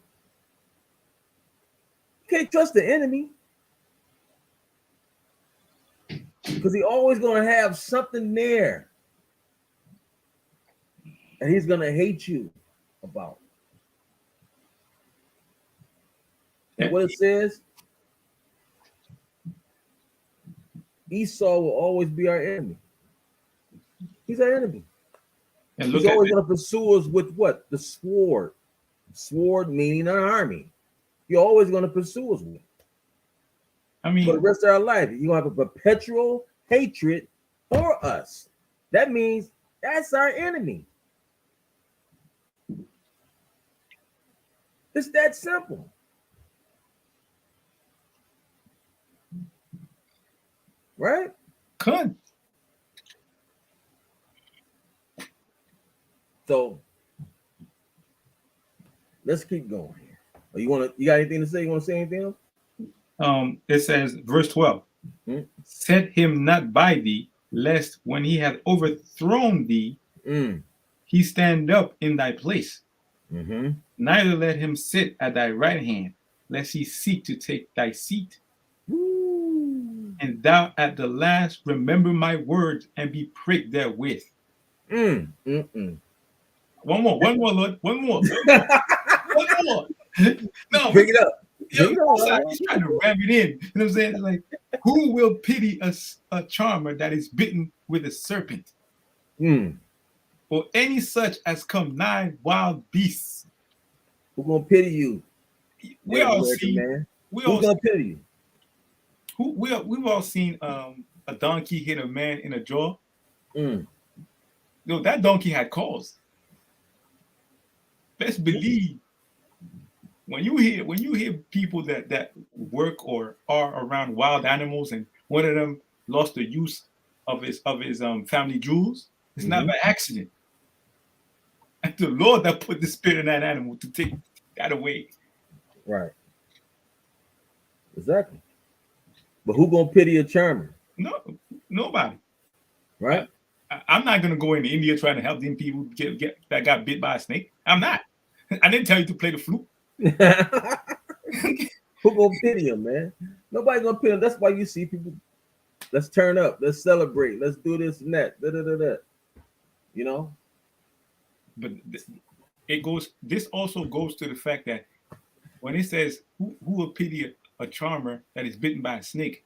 Speaker 1: You can't trust the enemy. Because he's always going to have something there. And he's going to hate you about. And what it says, Esau will always be our enemy. He's our enemy.
Speaker 2: And
Speaker 1: He's always going to pursue us with what? The sword. Sword meaning an army. You're always going to pursue us with it.
Speaker 2: I mean,
Speaker 1: For the rest of our life, you're going to have a perpetual hatred for us. That means that's our enemy. It's that simple. Right?
Speaker 2: Could.
Speaker 1: So let's keep going here. You got anything to say? You want to say anything else?
Speaker 2: It says, verse 12, set him not by thee, lest when he hath overthrown thee, he stand up in thy place. Neither let him sit at thy right hand, lest he seek to take thy seat. And thou at the last remember my words and be pricked therewith. One more, Lord. One more. One more. No,
Speaker 1: Bring it up.
Speaker 2: He's trying to ram it in. You know what I'm saying? It's like, who will pity a charmer that is bitten with a serpent? Or any such as come nigh wild beasts?
Speaker 1: Who's gonna pity you?
Speaker 2: We all seen.
Speaker 1: Man. Who's gonna pity you?
Speaker 2: We've all seen a donkey hit a man in a jaw. No, that donkey had cause. Best believe when you hear people that work or are around wild animals, and one of them lost the use of his family jewels, it's not by accident. And the Lord that put the spirit in that animal to take that away.
Speaker 1: Right. Exactly. But who gonna pity a charmer?
Speaker 2: No, nobody.
Speaker 1: Right.
Speaker 2: I'm not gonna go into India trying to help them people get that got bit by a snake. I'm not. I didn't tell you to play the flute.
Speaker 1: Who gonna pity him, man? Nobody gonna pity him. That's why you see people. Let's turn up. Let's celebrate. Let's do this and that. You know.
Speaker 2: But this also goes to the fact that when it says who will pity a charmer that is bitten by a snake,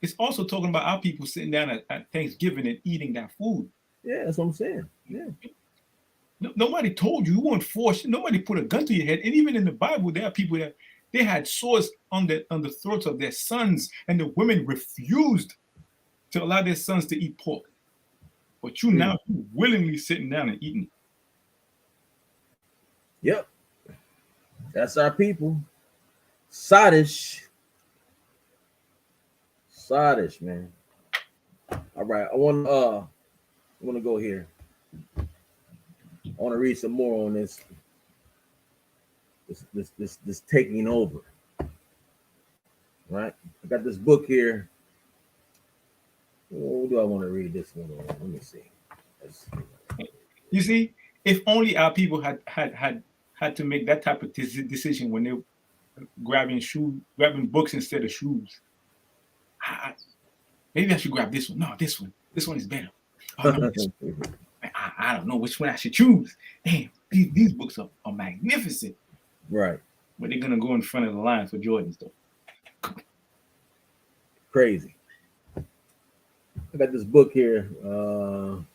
Speaker 2: it's also talking about our people sitting down at Thanksgiving and eating that food.
Speaker 1: Yeah, that's what I'm saying. Yeah.
Speaker 2: Nobody told you weren't forced. Nobody put a gun to your head. And even in the Bible, there are people that they had swords on the throats of their sons, and the women refused to allow their sons to eat pork. But you now willingly sitting down and eating it.
Speaker 1: Yep. That's our people. Sadish, man. All right, I want to go here. I want to read some more on this taking over. Right? I got this book here. Oh, do I want to read this one? Let me see.
Speaker 2: You see, if only our people had to make that type of decision when they're grabbing books instead of shoes. Maybe I should grab this one. No, this one. This one is better. Oh, no, I don't know which one I should choose. Damn, these books are magnificent.
Speaker 1: Right.
Speaker 2: But they're gonna go in front of the line for Jordans though.
Speaker 1: Crazy. I got this book here. Let's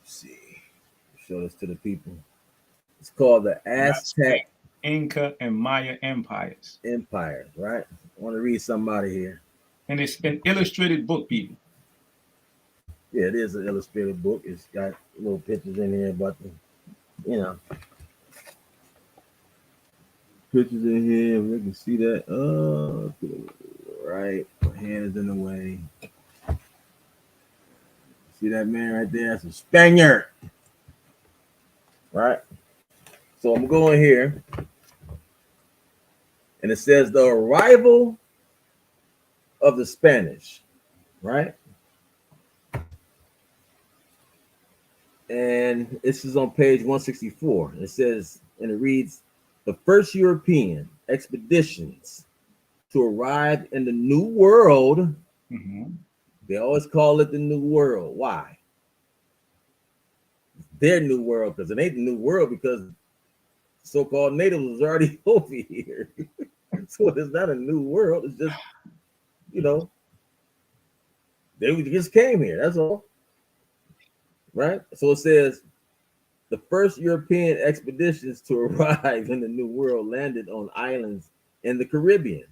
Speaker 1: see. Show this to the people. It's called the Aztec,
Speaker 2: Inca, and Maya Empires.
Speaker 1: Empires, right? I want to read somebody here.
Speaker 2: And it's an illustrated book, people.
Speaker 1: Yeah, it is an illustrated book. It's got little pictures in here, but pictures in here. We can see that. Right. My hand is in the way. See that man right there? That's a Spaniard. Right. So I'm going here. And it says the arrival of the Spanish. Right. And this is on page 164. It says, and it reads, the first European expeditions to arrive in the New World.
Speaker 2: Mm-hmm.
Speaker 1: They always call it the New World. Why? It's their New World, because it ain't the New World because so-called natives was already over here. So it's not a new world. It's just, they just came here. That's all. Right? So it says the first European expeditions to arrive in the New World landed on islands in the Caribbean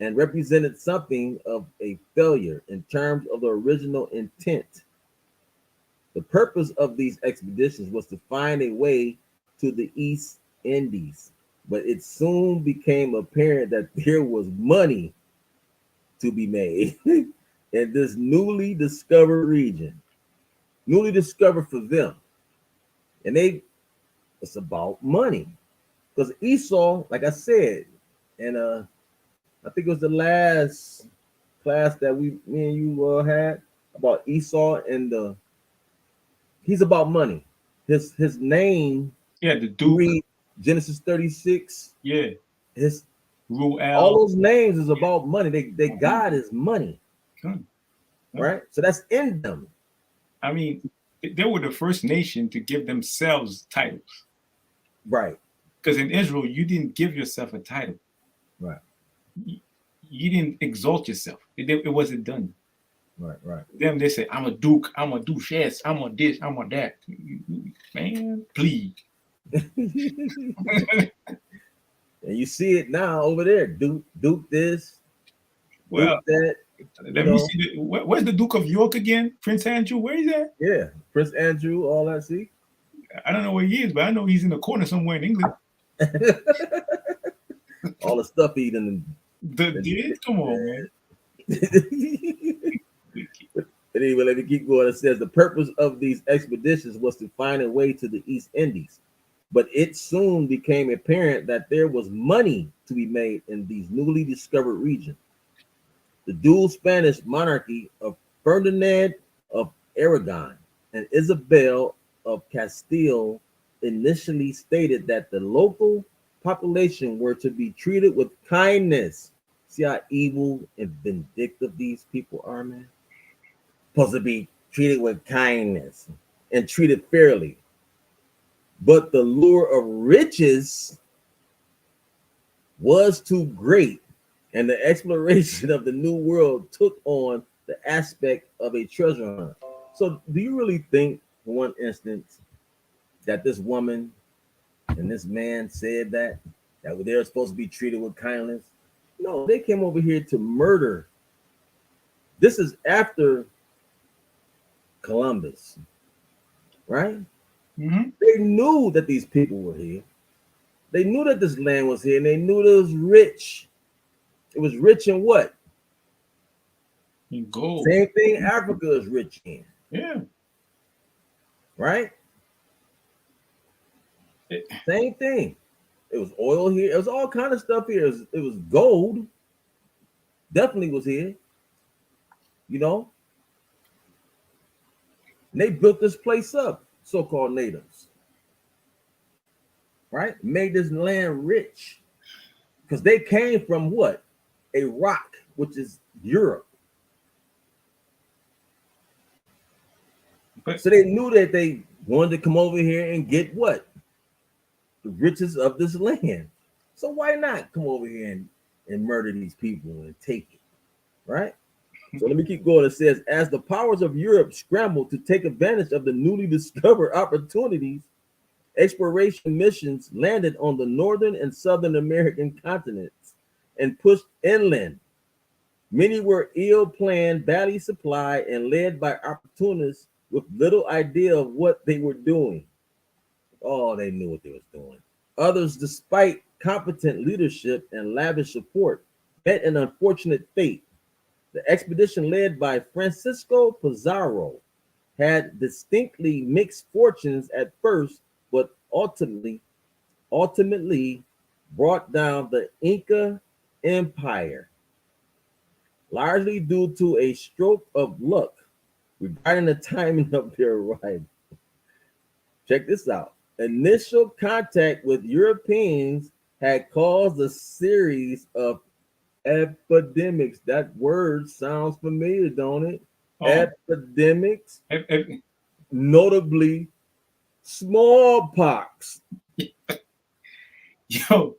Speaker 1: and represented something of a failure in terms of the original intent. The purpose of these expeditions was to find a way to the East Indies, but it soon became apparent that there was money to be made in this newly discovered region. Newly discovered for them. And it's about money. Because Esau, like I said, and I think it was the last class that me and you had about Esau and he's about money. His name,
Speaker 2: the Duke.
Speaker 1: Read Genesis 36.
Speaker 2: Yeah.
Speaker 1: His
Speaker 2: Ruel.
Speaker 1: all those names is about money. They God is money. Right? So that's in them.
Speaker 2: I mean, they were the first nation to give themselves titles.
Speaker 1: Right.
Speaker 2: Because in Israel, you didn't give yourself a title.
Speaker 1: Right.
Speaker 2: You didn't exalt yourself. It wasn't done.
Speaker 1: Right.
Speaker 2: Them, they say, I'm a duke, I'm a duchess, I'm a this, I'm a that. Man, please.
Speaker 1: And you see it now over there. Duke this.
Speaker 2: Well,
Speaker 1: Duke that.
Speaker 2: Let me see. Where's the Duke of York again? Prince Andrew? Where is that?
Speaker 1: Yeah, Prince Andrew, all that. See,
Speaker 2: I don't know where he is, but I know he's in the corner somewhere in England.
Speaker 1: all the stuff eating.
Speaker 2: Come on, man.
Speaker 1: Anyway, let me keep going. It says the purpose of these expeditions was to find a way to the East Indies, but it soon became apparent that there was money to be made in these newly discovered regions. The dual Spanish monarchy of Ferdinand of Aragon and Isabel of Castile initially stated that the local population were to be treated with kindness. See how evil and vindictive these people are, man? Supposed to be treated with kindness and treated fairly. But the lure of riches was too great, and the exploration of the New World took on the aspect of a treasure hunt. So do you really think, for one instance, that this woman and this man said that they're supposed to be treated with kindness? No, they came over here to murder. This is after Columbus, right?
Speaker 2: Mm-hmm.
Speaker 1: They knew that these people were here. They knew that this land was here, and they knew it was rich. It was rich in what?
Speaker 2: In gold.
Speaker 1: Same thing Africa is rich in,
Speaker 2: Yeah.
Speaker 1: right?
Speaker 2: It-
Speaker 1: Same thing. It was oil here. It was all kind of stuff here. It was gold. Definitely was here. You know? And they built this place up, so-called natives. Right? Made this land rich. Because they came from what? A rock, which is Europe.
Speaker 2: But
Speaker 1: So they knew that they wanted to come over here and get what? The riches of this land. So why not come over here and murder these people and take it? Right? So let me keep going. It says, as the powers of Europe scrambled to take advantage of the newly discovered opportunities, exploration missions landed on the northern and southern American continents and pushed inland. Many were ill-planned, badly supplied, and led by opportunists with little idea of what they were doing. Oh, they knew what they was doing. Others, despite competent leadership and lavish support, met an unfortunate fate. The expedition led by Francisco Pizarro had distinctly mixed fortunes at first, but ultimately brought down the Inca Empire, largely due to a stroke of luck regarding the timing of their arrival. Check this out. Initial contact with Europeans had caused a series of epidemics. That word sounds familiar, don't it?
Speaker 2: oh,
Speaker 1: Epidemics,
Speaker 2: ev- ev-
Speaker 1: notably smallpox.
Speaker 2: yo,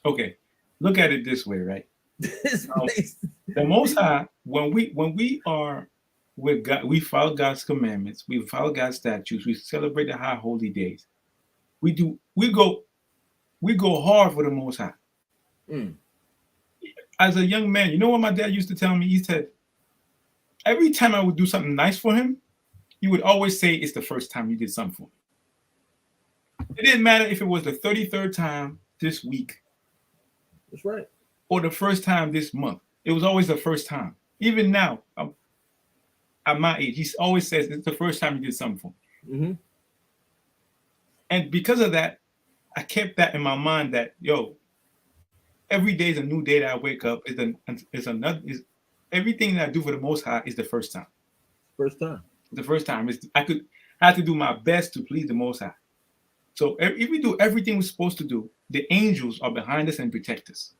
Speaker 2: okay. Look at it this way, right?
Speaker 1: This
Speaker 2: Um,
Speaker 1: place-
Speaker 2: The Most High, when we are with God, we follow God's commandments, we follow God's statutes, we celebrate the high holy days. We go hard for the Most High.
Speaker 1: Mm.
Speaker 2: As a young man, you know what my dad used to tell me? He said, every time I would do something nice for him, he would always say, it's the first time you did something for me. It didn't matter if it was the 33rd time this week
Speaker 1: That's right.
Speaker 2: or the first time this month. It was always the first time. Even now, at my age, he always says, it's the first time you did something for me.
Speaker 1: Mm-hmm.
Speaker 2: And because of that, I kept that in my mind that, yo, every day is a new day that I wake up. Is everything that I do for the Most High is the first time.
Speaker 1: First time.
Speaker 2: The first time is I had to do my best to please the Most High. So if we do everything we're supposed to do, the angels are behind us and protect us.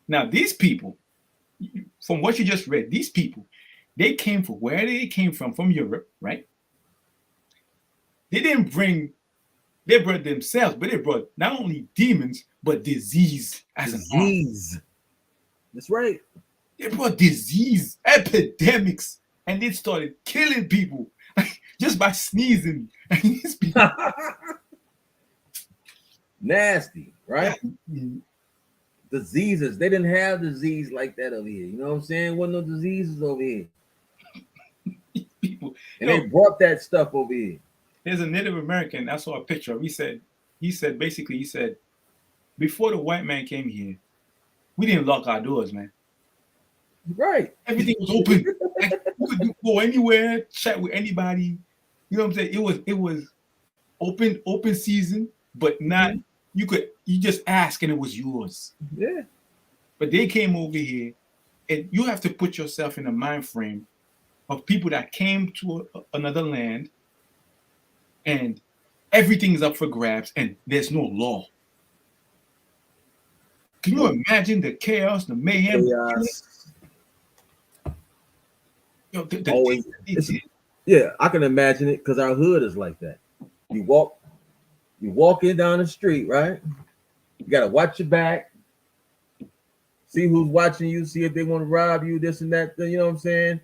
Speaker 2: Now these people, from what you just read, these people, they came from where they came from Europe, right? They brought themselves, but they brought not only demons but disease as an arm.
Speaker 1: Disease. That's right.
Speaker 2: They brought disease, epidemics, and they started killing people just by sneezing. And these people,
Speaker 1: Nasty, right?
Speaker 2: mm,
Speaker 1: Diseases. They didn't have disease like that over here. You know what I'm saying? Wasn't no diseases over here.
Speaker 2: people.
Speaker 1: And
Speaker 2: Yo,
Speaker 1: they brought that stuff over here.
Speaker 2: there's a Native American I saw a picture of. He said before the white man came here, we didn't lock our doors, man.
Speaker 1: Right.
Speaker 2: Everything was open. Like, you could go anywhere, chat with anybody. You know what I'm saying? It was open season, but not you just ask and it was yours.
Speaker 1: Yeah.
Speaker 2: But they came over here, and you have to put yourself in a mind frame of people that came to another land, and everything is up for grabs, and there's no law. Can you imagine the chaos, the mayhem?
Speaker 1: Chaos.
Speaker 2: Yo, the
Speaker 1: Always.
Speaker 2: things that they did.
Speaker 1: Yeah, I can imagine it because our hood is like that. You walk in down the street, right? You gotta watch your back, see who's watching you, see if they want to rob you, this and that. You know what I'm saying?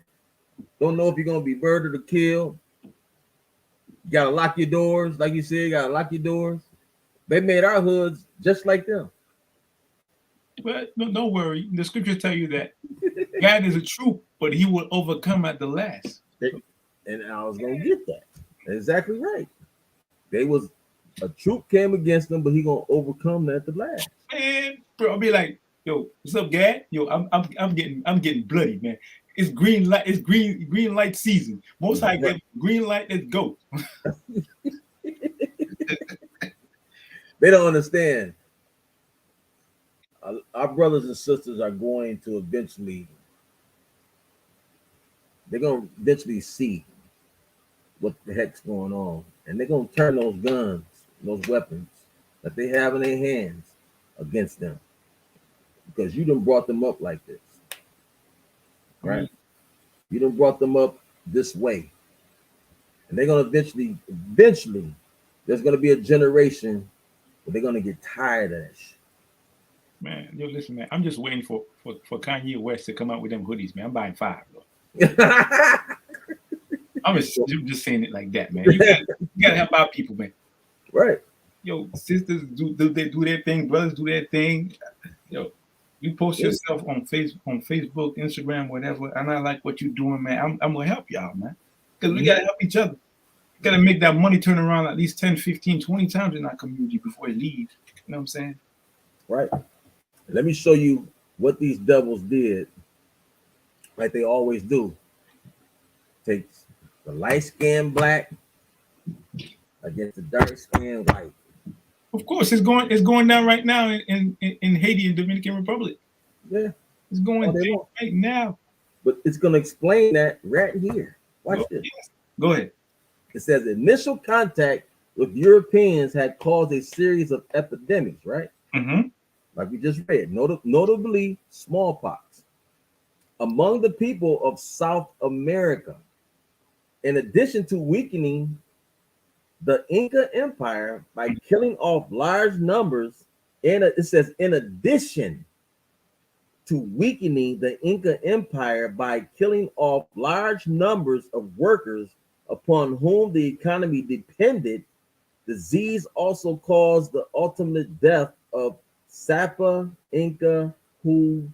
Speaker 1: Don't know if you're gonna be murdered or killed. You gotta lock your doors, like you said. You gotta lock your doors. They made our hoods just like them.
Speaker 2: But no, don't worry. The scriptures tell you that God is a troop, but he will overcome at the last.
Speaker 1: And I was gonna get that. Exactly right. They was A troop came against him, but he gonna overcome that at the last.
Speaker 2: Man, bro, I'll be like, yo, what's up, Gad? Yo, I'm getting bloody, man. It's green light. It's green light season. Most High get green light. Let's go.
Speaker 1: They don't understand. Our brothers and sisters are going to eventually. They're gonna eventually see what the heck's going on, and they're gonna turn those guns, those weapons that they have in their hands against them, because you done brought them up like this, right? You done brought them up this way, and they're gonna eventually, there's gonna be a generation where they're gonna get tired of that shit.
Speaker 2: Man, yo, listen, man. I'm just waiting for Kanye West to come out with them hoodies, man. I'm buying 5, bro. I'm just saying it like that, man. You gotta help out people, man.
Speaker 1: Right.
Speaker 2: Yo, sisters do their thing, brothers do their thing. Yo, you post yourself on Facebook, Instagram, whatever, and I like what you're doing, man. I'm gonna help y'all, man. Because we gotta help each other. We gotta make that money turn around at least 10, 15, 20 times in our community before it leaves. You know what I'm saying?
Speaker 1: Right. Let me show you what these devils did, like they always do. Takes the light-skinned black against the dark-skinned white.
Speaker 2: Of course, it's going down right now in Haiti and Dominican Republic.
Speaker 1: Yeah,
Speaker 2: it's going down right now.
Speaker 1: But it's going to explain that right here. Watch this.
Speaker 2: Yes. Go ahead.
Speaker 1: It says initial contact with Europeans had caused a series of epidemics, right?
Speaker 2: Mm-hmm.
Speaker 1: Like we just read, notably smallpox among the people of South America. In addition to weakening the Inca Empire by killing off large numbers, it says in addition to weakening the Inca Empire by killing off large numbers of workers upon whom the economy depended, disease also caused the ultimate death of Sapa Inca Huayna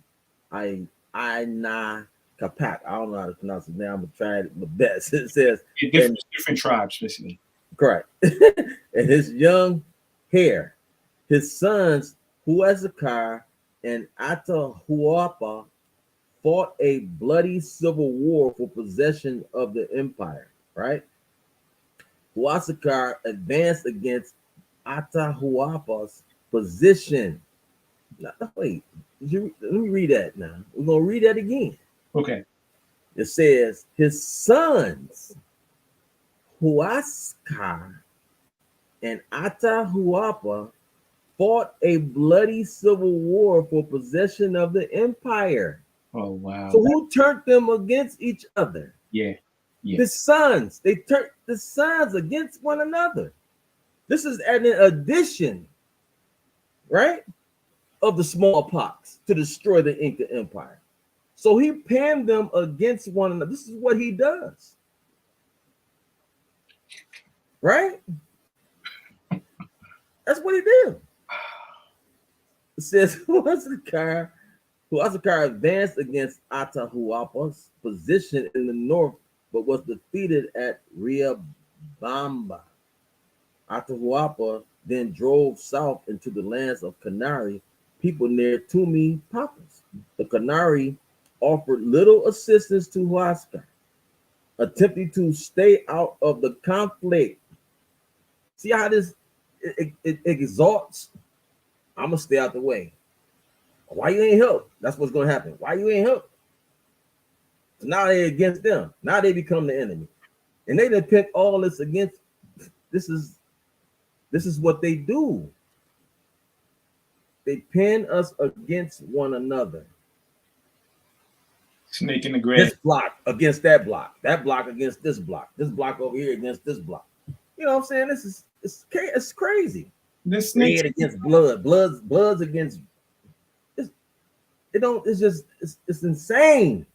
Speaker 1: Capac. I don't know how to pronounce it now. I'm gonna try it the best. It says
Speaker 2: different tribes, listening.
Speaker 1: Correct. And his young heir, his sons Huascar and Atahualpa fought a bloody civil war for possession of the empire. Right. Huascar advanced against Atahualpa's position. Now, wait, let me read that now. We're gonna read that again.
Speaker 2: Okay.
Speaker 1: It says his sons, Huascar and Atahualpa, fought a bloody civil war for possession of the empire.
Speaker 2: Oh wow!
Speaker 1: So who turned them against each other?
Speaker 2: Yeah.
Speaker 1: The sons. They turned the sons against one another. This is an addition, right, of the smallpox to destroy the Inca Empire. So he pinned them against one another. This is what he does. Right? That's what he did. It says Huascar advanced against Atahualpa's position in the north, but was defeated at Riobamba. Atahualpa then drove south into the lands of Canary, people near Tumi Papas. The Canary offered little assistance to Huascar, attempting to stay out of the conflict. See how this it exalts? I'm gonna stay out the way. Why you ain't help? That's what's gonna happen. Why you ain't help? So now they're against them. Now they become the enemy, and they done pick all this against. This is what they do. They pin us against one another.
Speaker 2: Snake in the grass.
Speaker 1: This block against that block against this block over here against this block. You know what I'm saying? It's crazy.
Speaker 2: This snake
Speaker 1: against bloods against. It's insane.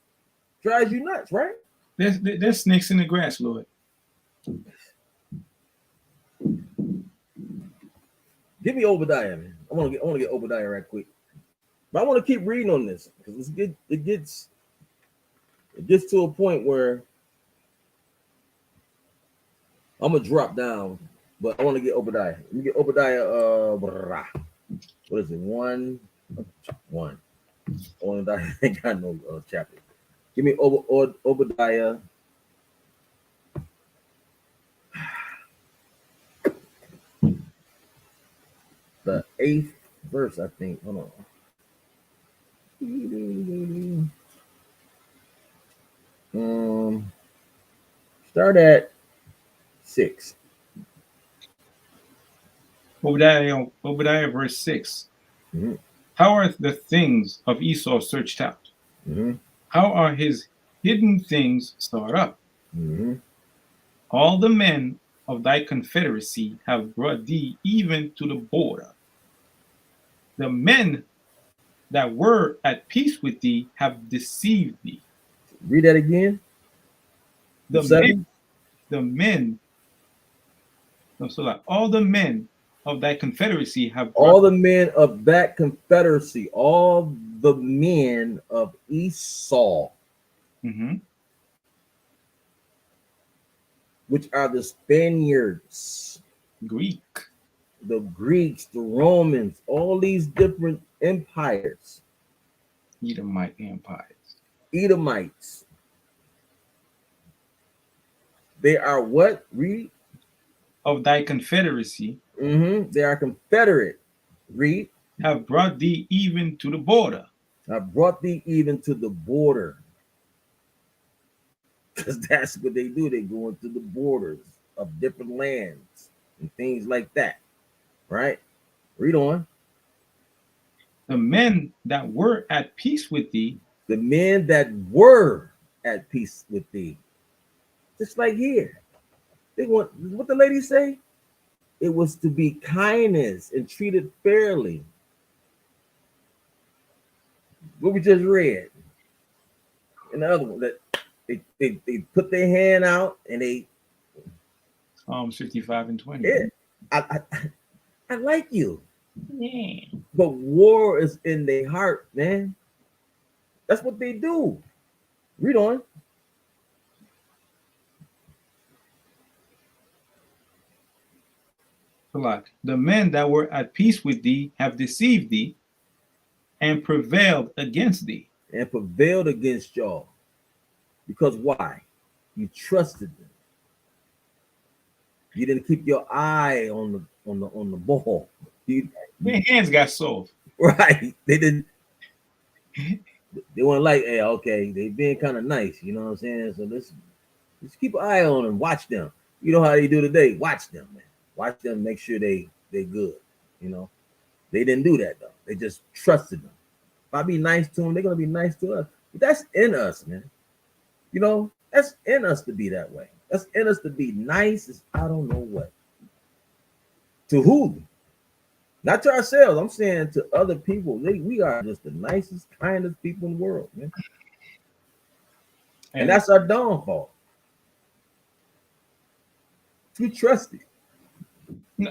Speaker 1: Drives you nuts, right?
Speaker 2: There's snakes in the grass, Lord.
Speaker 1: Give me Obadiah, man. I want to get Obadiah right quick, but I want to keep reading on this because it gets to a point where I'm gonna drop down But I want to get Obadiah. Let me get Obadiah. What is it? One. Obadiah ain't got no chapter. Give me Obadiah. The 8th verse, I think. Hold on. Start at 6.
Speaker 2: Obadiah verse 6.
Speaker 1: Mhm.
Speaker 2: How are the things of Esau searched out?
Speaker 1: Mm-hmm.
Speaker 2: How are his hidden things stored up?
Speaker 1: Mm-hmm.
Speaker 2: All the men of thy confederacy have brought thee even to the border. The men that were at peace with thee have deceived thee.
Speaker 1: Read that again.
Speaker 2: The
Speaker 1: 7.
Speaker 2: men, no, so like all the men of thy confederacy have
Speaker 1: All
Speaker 2: brought
Speaker 1: the men of that confederacy, all the men of Esau,
Speaker 2: Mhm.
Speaker 1: which are the Spaniards,
Speaker 2: Greek.
Speaker 1: the Greeks, the Romans, all these different empires,
Speaker 2: Edomite empires.
Speaker 1: Edomites. They are what? Read.
Speaker 2: Of thy confederacy
Speaker 1: They are confederate. Read.
Speaker 2: have brought thee even to the border.
Speaker 1: I brought thee even to the border. Because that's what they do. They go into the borders of different lands and things like that. Right? Read on.
Speaker 2: The men that were at peace with thee,
Speaker 1: The men that were at peace with thee. Just like here. They want what the lady say? It was to be kindness and treated fairly. What we just read. And the other one that they put their hand out and they
Speaker 2: Psalms 55 and 20.
Speaker 1: yeah, I like you.
Speaker 2: Yeah.
Speaker 1: But war is in their heart, man. That's what they do. Read on.
Speaker 2: The men that were at peace with thee have deceived thee and prevailed against thee.
Speaker 1: And prevailed against y'all. Because why? You trusted them. You didn't keep your eye on the ball.
Speaker 2: Their hands got soft.
Speaker 1: Right. They didn't. They weren't like, hey, okay, they being kind of nice, you know what I'm saying? So let's keep an eye on them, watch them. You know how they do today. Watch them, man. Watch them, make sure they good. You know, they didn't do that though. They just trusted them. If I be nice to them, they're gonna be nice to us. But that's in us, man. You know, that's in us to be that way. That's in us to be nice as I don't know what. To who? Not to ourselves. I'm saying to other people. We are just the nicest, kindest people in the world, man. And that's our downfall. Too trusty.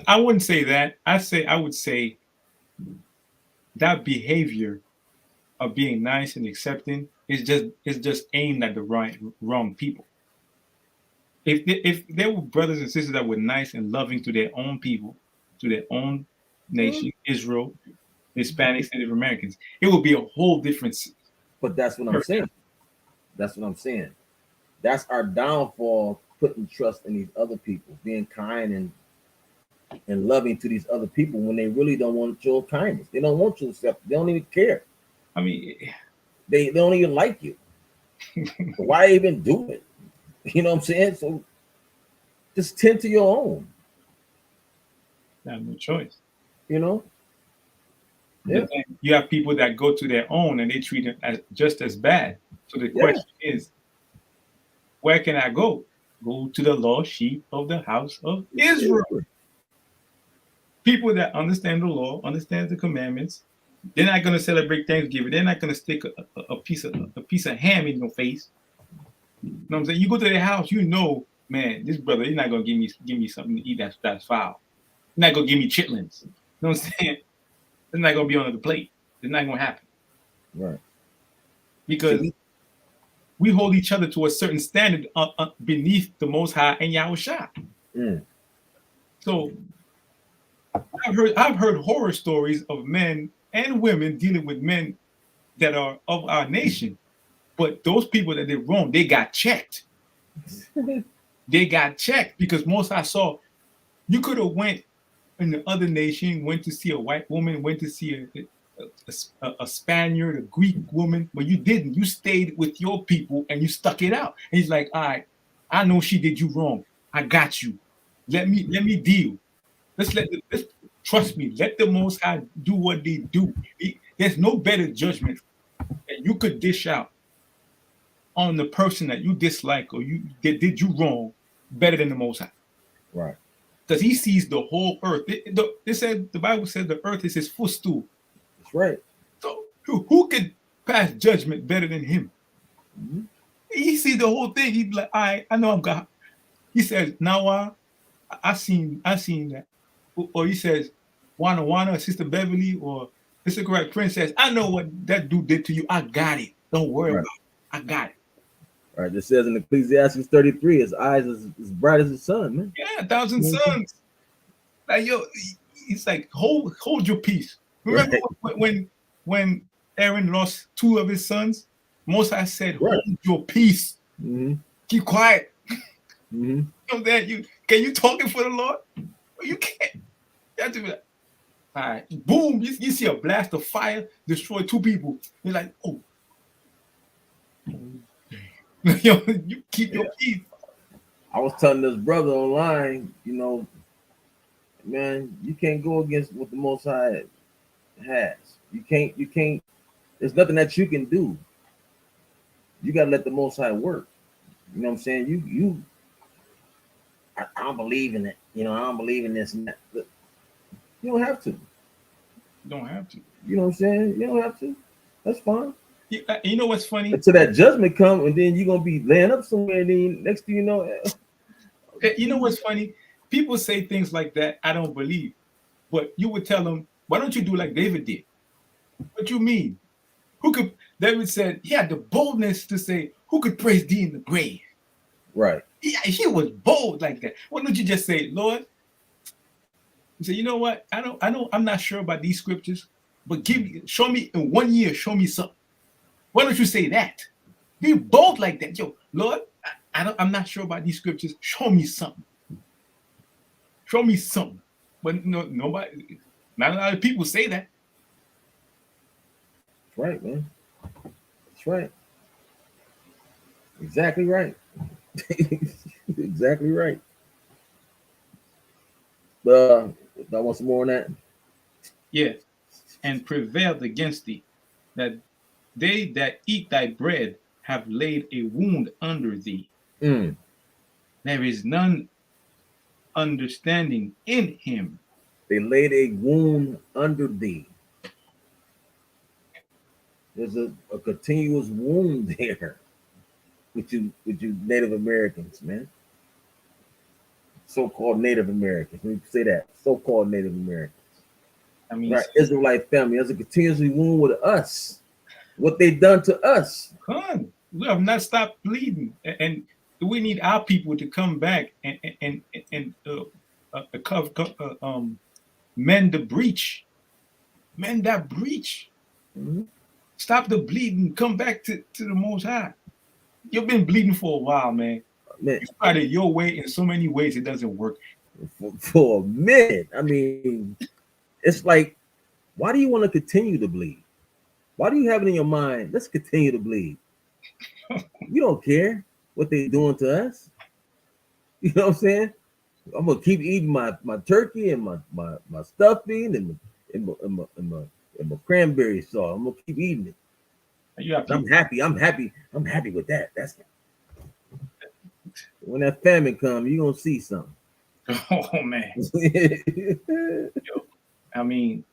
Speaker 2: I wouldn't say that. I would say that behavior of being nice and accepting is just aimed at the wrong people. If there were brothers and sisters that were nice and loving to their own people, to their own nation, Israel, Hispanics, Native Americans, it would be a whole different.
Speaker 1: But that's what I'm saying. That's what I'm saying. That's our downfall, putting trust in these other people, being kind and loving to these other people when they really don't want your kindness. They don't want you to accept. They don't even care.
Speaker 2: I mean,
Speaker 1: they don't even like you. So why even do it? You know what I'm saying? So just tend to your own.
Speaker 2: I have no choice.
Speaker 1: You know?
Speaker 2: Yeah. You have people that go to their own and they treat it as just as bad. So the question is, where can I go? Go to the lost sheep of the house of Israel. People that understand the law, understand the commandments. They're not going to celebrate Thanksgiving. They're not going to stick a piece of ham in your face. You know what I'm saying? You go to their house, you know, man, this brother, he's not going to give me something to eat that's foul. He's not going to give me chitlins. You know what I'm saying? It's not going to be on the plate. It's not going to happen.
Speaker 1: Right.
Speaker 2: Because we hold each other to a certain standard beneath the Most High and Yahushua. So I've heard horror stories of men and women dealing with men that are of our nation, but those people that did wrong, they got checked. They got checked because most I saw, you could have went in the other nation, went to see a white woman, went to see a Spaniard, a Greek woman, but you didn't. You stayed with your people and you stuck it out. And he's like, all right, I know she did you wrong. I got you. Let me deal. Let's trust me. Let the Most High do what they do. There's no better judgment that you could dish out on the person that you dislike or that did you wrong better than the Most High.
Speaker 1: Right.
Speaker 2: Because he sees the whole earth. It said, the Bible says the earth is his footstool.
Speaker 1: That's right.
Speaker 2: So who could pass judgment better than him?
Speaker 1: Mm-hmm.
Speaker 2: He sees the whole thing. He'd be like, I know I'm God. He says, now I seen that. Or he says, Wana, Sister Beverly, or Mr. Correct Princess, I know what that dude did to you. I got it. Don't worry about it. I got it.
Speaker 1: All right, it says in Ecclesiastes 33, his eyes is as bright as the sun, man.
Speaker 2: Yeah, 1,000 suns. Like, yo, he's like, hold your peace. Remember when Aaron lost 2 of his sons? Moses said, hold your peace.
Speaker 1: Mm-hmm.
Speaker 2: Keep quiet.
Speaker 1: Mm-hmm.
Speaker 2: You know that can you talking for the Lord? You can't. You have to be like, all right, boom, you see a blast of fire destroy 2 people. You're like, oh. Yo, you keep your peace.
Speaker 1: I was telling this brother online, you know, man, you can't go against what the Most High has. You can't, there's nothing that you can do. You gotta let the Most High work. You know what I'm saying? I don't believe in it. You know, I don't believe in this and that. But you don't have to.
Speaker 2: You don't have to.
Speaker 1: You know what I'm saying? You don't have to. That's fine.
Speaker 2: You know what's funny?
Speaker 1: Until that judgment come, and then you're gonna be laying up somewhere, and then next thing you know.
Speaker 2: You know what's funny? People say things like that, I don't believe. But you would tell them, why don't you do like David did? What you mean? David said he had the boldness to say, who could praise thee in the grave?
Speaker 1: Right.
Speaker 2: He was bold like that. Why don't you just say, Lord? He said, you know what? I know I'm not sure about these scriptures, but show me in 1 year, show me something. Why don't you say that? Be bold like that. Yo, Lord, I'm not sure about these scriptures. Show me something. Show me something. But nobody, not a lot of people say that.
Speaker 1: That's right, man. That's right. Exactly right. Exactly right. I want some more on that.
Speaker 2: Yes. And prevailed against thee, that they that eat thy bread have laid a wound under thee.
Speaker 1: Mm.
Speaker 2: There is none understanding in him.
Speaker 1: They laid a wound under thee. There's a continuous wound there with you Native Americans, man. So-called Native Americans. Let me say that. So-called Native Americans.
Speaker 2: I mean,
Speaker 1: right, Israelite family. There's a continuous wound with us. What they done to us.
Speaker 2: We have not stopped bleeding, and we need our people to come back and mend the breach, mend that breach.
Speaker 1: Mm-hmm.
Speaker 2: Stop the bleeding. Come back to the Most High. You've been bleeding for a while, man. You tried it your way in so many ways, it doesn't work.
Speaker 1: For a minute, I mean, it's like, why do you want to continue to bleed? Why do you have it in your mind? Let's continue to bleed. You don't care what they're doing to us. You know what I'm saying? I'm gonna keep eating my turkey and my stuffing and my cranberry sauce. I'm gonna keep eating it. I'm happy with that. That's when that famine comes, you're gonna see something.
Speaker 2: Oh man. I mean,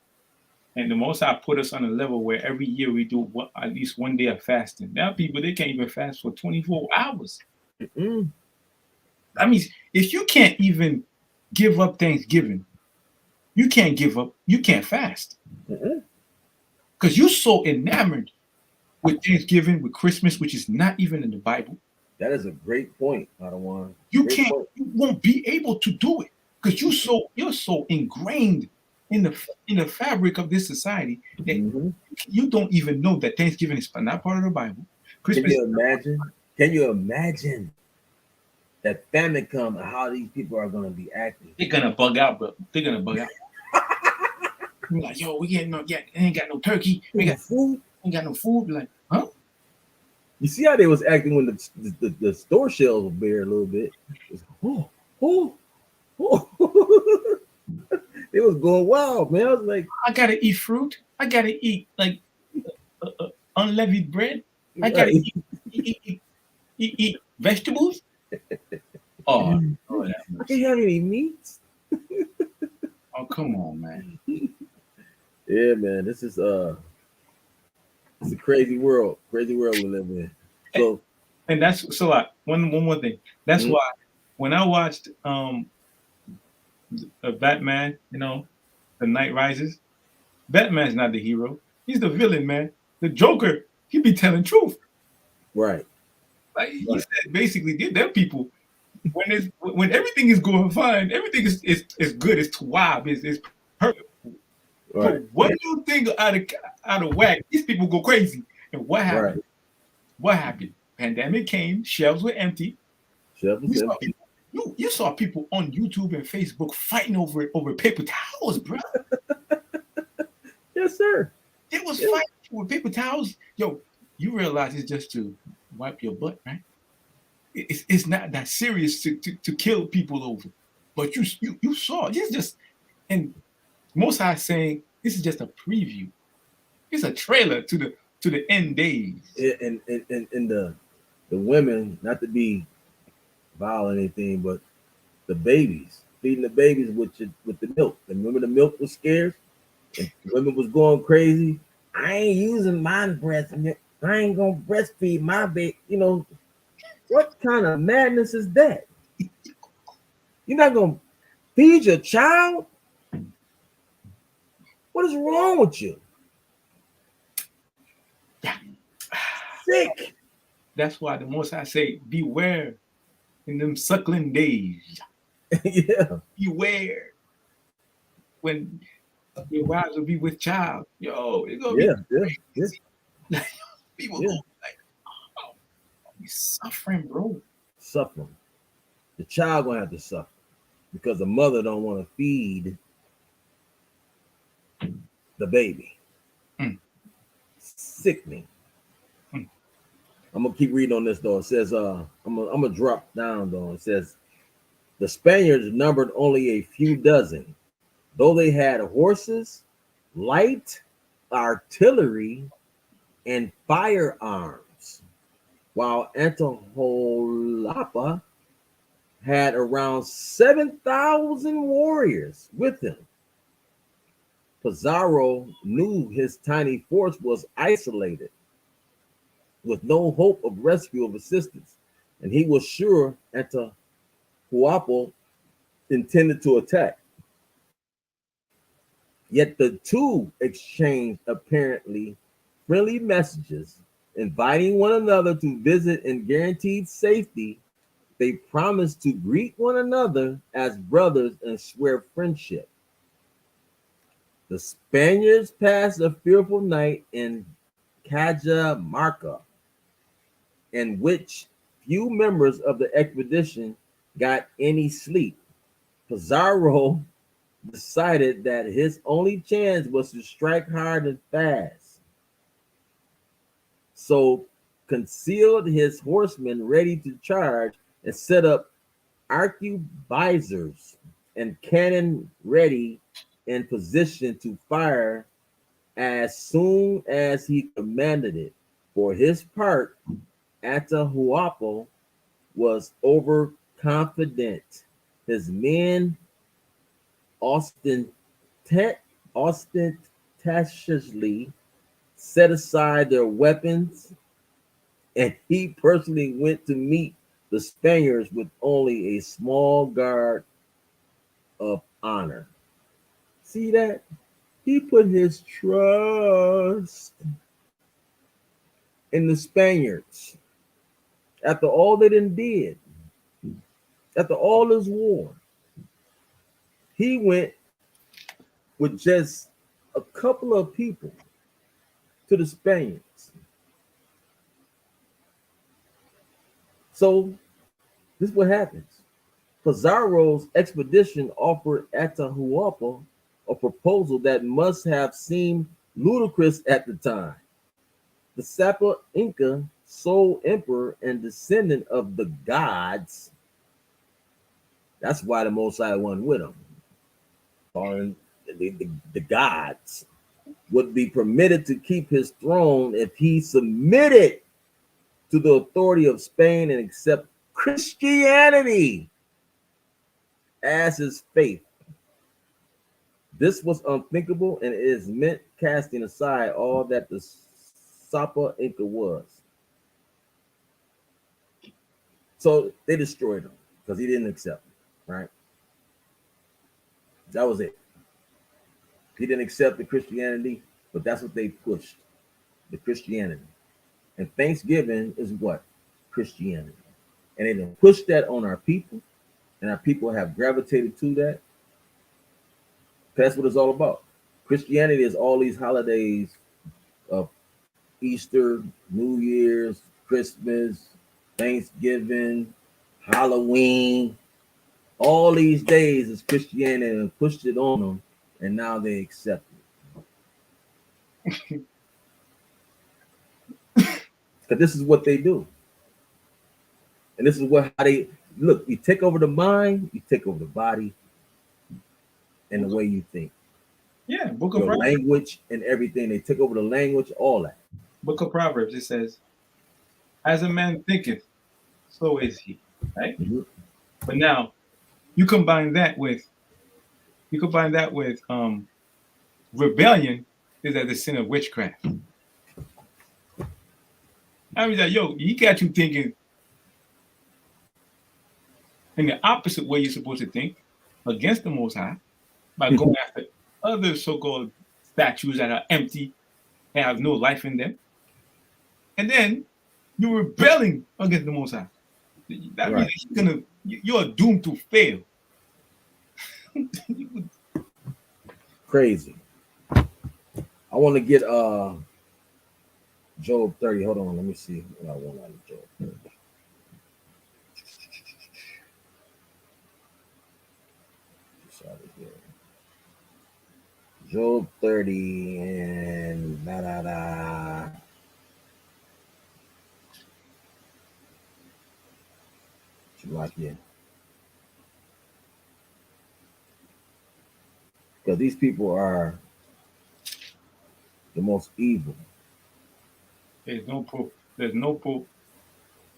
Speaker 2: and the Most High put us on a level where every year we do at least 1 day of fasting. Now people, they can't even fast for 24 hours.
Speaker 1: Mm-mm.
Speaker 2: I mean, if you can't even give up Thanksgiving, you can't give up, you can't fast. Because you're so enamored with Thanksgiving, with Christmas, which is not even in the Bible.
Speaker 1: That is a great point, Padawan.
Speaker 2: You won't be able to do it. because you're so ingrained in the fabric of this society that
Speaker 1: Mhm.
Speaker 2: you don't even know that Thanksgiving is not part of the Bible.
Speaker 1: Can
Speaker 2: Christmas,
Speaker 1: you imagine? Can you imagine that famine come and how these people are going to be acting?
Speaker 2: they're gonna bug out, bro. They're gonna bug out. You're like, yo, we ain't got no turkey,
Speaker 1: No food.
Speaker 2: ain't got no food. Be like, huh?
Speaker 1: You see how they was acting when the store shelves were bare a little bit. It's, oh, oh, oh. They was going wild, man. I was like,
Speaker 2: I gotta eat fruit. I gotta eat like unleavened bread. I gotta
Speaker 1: right.
Speaker 2: eat vegetables. Oh, Lord have
Speaker 1: I
Speaker 2: mercy.
Speaker 1: can't have any meats.
Speaker 2: Oh, come on, man.
Speaker 1: Yeah, man. This is it's a crazy world. Crazy world we live in. So
Speaker 2: And that's so. One more thing. That's
Speaker 1: Mhm.
Speaker 2: why when I watched Batman, The Night Rises, Batman's not the hero. He's the villain, man. The Joker, he be telling truth.
Speaker 1: right.
Speaker 2: Like he
Speaker 1: Right.
Speaker 2: said, basically, they're people. When everything is going fine, everything is good. It's twab. It's perfect.
Speaker 1: Right.
Speaker 2: But what you think out of whack, these people go crazy. And what happened?
Speaker 1: Right.
Speaker 2: What happened? Pandemic came. Shelves were empty.
Speaker 1: Shelf
Speaker 2: You
Speaker 1: is
Speaker 2: saw
Speaker 1: empty.
Speaker 2: people. You saw people on YouTube and Facebook fighting over paper towels, bro.
Speaker 1: Yes, sir.
Speaker 2: It was
Speaker 1: Yeah.
Speaker 2: fighting with paper towels. Yo, you realize it's just to wipe your butt, right? It's not that serious to kill people over. But you saw this is just and Most High saying this is just a preview. It's a trailer to the end days.
Speaker 1: And the women, not to be vile or anything, but the babies, feeding the babies with the milk. And remember the milk was scarce and women was going crazy. I ain't using my breast milk. I ain't gonna breastfeed my baby. What kind of madness is that? You're not gonna feed your child? What is wrong with you?
Speaker 2: Yeah.
Speaker 1: Sick.
Speaker 2: That's why the Most High say, beware in them suckling days.
Speaker 1: Yeah.
Speaker 2: Beware when your wives will be with child. Yo, it's gonna
Speaker 1: Yeah.
Speaker 2: be
Speaker 1: Yeah.
Speaker 2: crazy. People
Speaker 1: Yeah.
Speaker 2: gonna be like, oh, we suffering, bro.
Speaker 1: Suffering. The child gonna have to suffer because the mother don't want to feed the baby.
Speaker 2: Mm.
Speaker 1: Sickening.
Speaker 2: Mm.
Speaker 1: I'm gonna keep reading on this though. It says, I'm gonna drop down though. It says the Spaniards numbered only a few dozen, though they had horses, light artillery, and firearms, while Atahualpa had around 7,000 warriors with him. Pizarro knew his tiny force was isolated with no hope of rescue or assistance, and he was sure Atahualpa intended to attack. Yet the two exchanged apparently friendly messages, inviting one another to visit and guaranteed safety. They promised to greet one another as brothers and swear friendship. The Spaniards passed a fearful night in Cajamarca, in which few members of the expedition got any sleep. Pizarro decided that his only chance was to strike hard and fast. So concealed his horsemen ready to charge and set up arquebusers and cannon ready in position to fire as soon as he commanded it. For his part, Atahualpa was overconfident. His men ostentatiously set aside their weapons, and he personally went to meet the Spaniards with only a small guard of honor. See that? He put his trust in the Spaniards after all they done did, after all this war. he went with just a couple of people to the Spaniards. So this is what happens. Pizarro's expedition offered Atahualpa a proposal that must have seemed ludicrous at the time. The Sapa Inca, sole emperor and descendant of the gods. That's why the Most High went with him. Calling the gods would be permitted to keep his throne if he submitted to the authority of Spain and accept Christianity as his faith. This was unthinkable and it is meant casting aside all that the Sapa Inca was. So they destroyed him because he didn't accept it, right? That was it. He didn't accept the Christianity, but that's what they pushed, the Christianity. And Thanksgiving is what? Christianity. And they didn't push that on our people, and our people have gravitated to that. That's what it's all about. Christianity is all these holidays of Easter, New Year's, Christmas, Thanksgiving, Halloween. All these days is Christianity and pushed it on them, and now they accept it. Because this is what they do. And this is how they look. You take over the mind, you take over the body, and the way you think.
Speaker 2: Yeah, Book of
Speaker 1: Your
Speaker 2: Proverbs.
Speaker 1: language and everything. They take over the language, all that.
Speaker 2: Book of Proverbs, it says, as a man thinketh, so is he. Right?
Speaker 1: Mhm.
Speaker 2: But now you combine that with rebellion is as the sin of witchcraft. I mean, like, yo, he got you thinking in the opposite way you're supposed to think, against the Most High, by going after other so-called statues that are empty and have no life in them. And then you're rebelling against the Most High. That
Speaker 1: Right.
Speaker 2: means you're doomed to fail.
Speaker 1: Crazy. I want to get Job 30. Hold on, let me see what I want out of Job 30. Just out of here. Job 30 and da da da. Like, yeah. Because these people are the most evil.
Speaker 2: There's no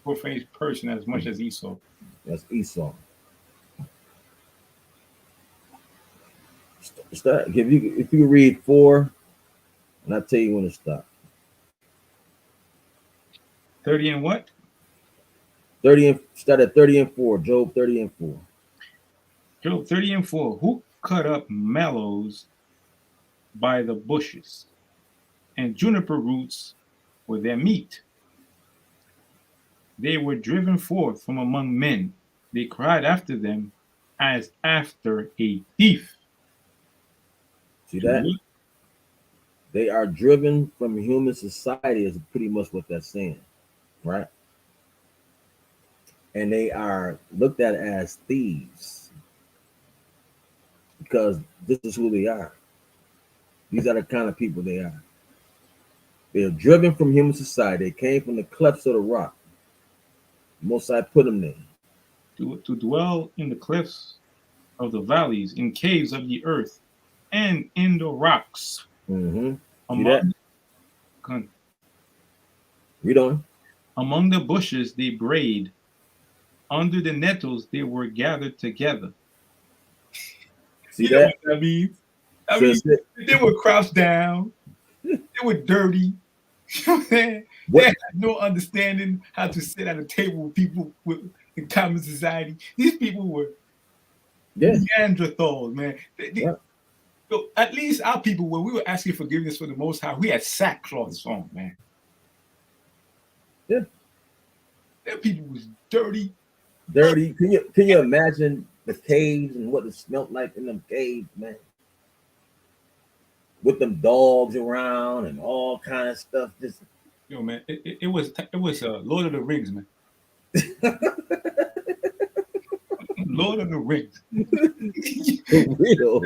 Speaker 2: profane person as much as Esau.
Speaker 1: That's Esau. Start, if you read 4, and I'll tell you when to stop.
Speaker 2: 30 and what?
Speaker 1: 30 and start at 30 and 4. Job 30 and 4.
Speaker 2: Job 30 and 4. Who cut up mallows by the bushes, and juniper roots were their meat? They were driven forth from among men. They cried after them as after a thief.
Speaker 1: See that? They are driven from human society is pretty much what that's saying, right? And they are looked at as thieves because this is who they are. These are the kind of people they are. They are driven from human society. They came from the clefts of the rock. Most I put them there.
Speaker 2: To dwell in the cliffs of the valleys, in caves of the earth, and in the rocks.
Speaker 1: Mm-hmm. Read on.
Speaker 2: Among the bushes they brayed. Under the nettles they were gathered together.
Speaker 1: See
Speaker 2: you know
Speaker 1: that?
Speaker 2: what that means? I
Speaker 1: So
Speaker 2: mean,
Speaker 1: it's-
Speaker 2: they were crouched down. They were dirty. They
Speaker 1: What-
Speaker 2: had no understanding how to sit at a table with people in common society. These people were
Speaker 1: Yeah.
Speaker 2: Neanderthals, man.
Speaker 1: Yeah.
Speaker 2: So at least our people, when we were asking forgiveness for the Most High, we had sackcloths on, man.
Speaker 1: Yeah.
Speaker 2: Them people was dirty.
Speaker 1: Dirty. Can you imagine the caves and what it smelt like in them caves, man. With them dogs around and all kind of stuff. Just
Speaker 2: Yo, man, it was Lord of the Rings, man. Lord of the Rings.
Speaker 1: for real.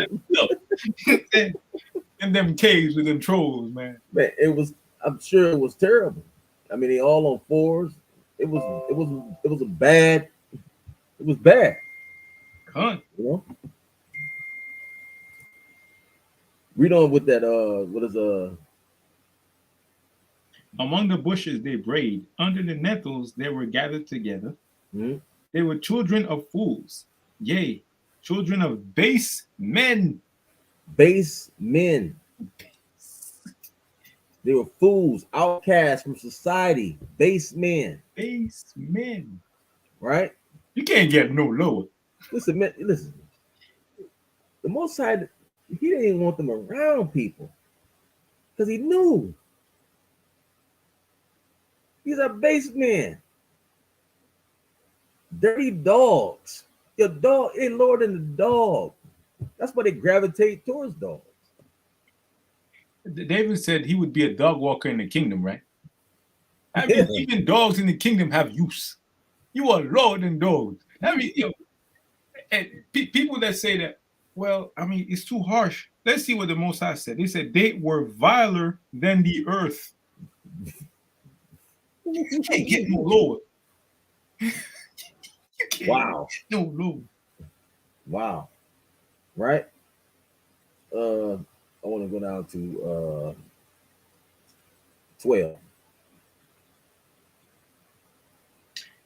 Speaker 2: In them caves with them trolls, man.
Speaker 1: Man, it was. I'm sure it was terrible. I mean, they all on fours. It was a bad. It was bad.
Speaker 2: Cunt.
Speaker 1: You know. Read on with that. What is
Speaker 2: Among the bushes they brayed, under the nettles they were gathered together.
Speaker 1: Mhm.
Speaker 2: They were children of fools, yea, children of base men.
Speaker 1: base men. They were fools, outcasts from society, base men.
Speaker 2: Base men.
Speaker 1: Right?
Speaker 2: You can't get no lower.
Speaker 1: Listen, man. Listen. The Most High, he didn't even want them around people because he knew these are base men. Dirty dogs. Your dog ain't lower than the dog. That's why they gravitate towards dogs.
Speaker 2: David said he would be a dog walker in the kingdom, right? I mean,
Speaker 1: Yeah.
Speaker 2: even dogs in the kingdom have use. You are lower than dogs. I mean, and people that say that, well, I mean, it's too harsh. Let's see what the Most High said. They said they were viler than the earth. You can't get no lower. You can't
Speaker 1: Wow.
Speaker 2: get no lower.
Speaker 1: Wow. Right? I want to go down to 12.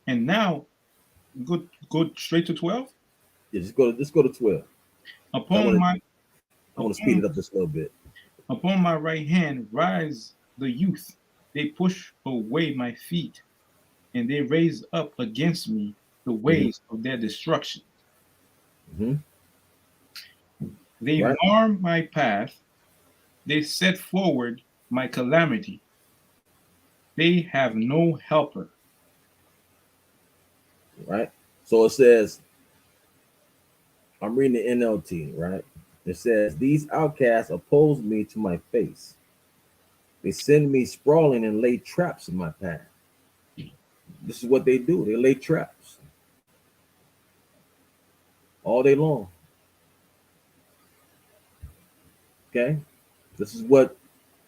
Speaker 2: And now, go straight to 12.
Speaker 1: Yeah, just go to 12. I
Speaker 2: Upon
Speaker 1: want to speed it up just a little bit.
Speaker 2: Upon my right hand rise the youth. They push away my feet, and they raise up against me the ways of their destruction.
Speaker 1: Mhm.
Speaker 2: They
Speaker 1: Right.
Speaker 2: mar my path. They set forward my calamity. They have no helper.
Speaker 1: Right? So it says, I'm reading the NLT, right? It says, these outcasts oppose me to my face. They send me sprawling and lay traps in my path. This is what they do. They lay traps all day long. Okay? This is what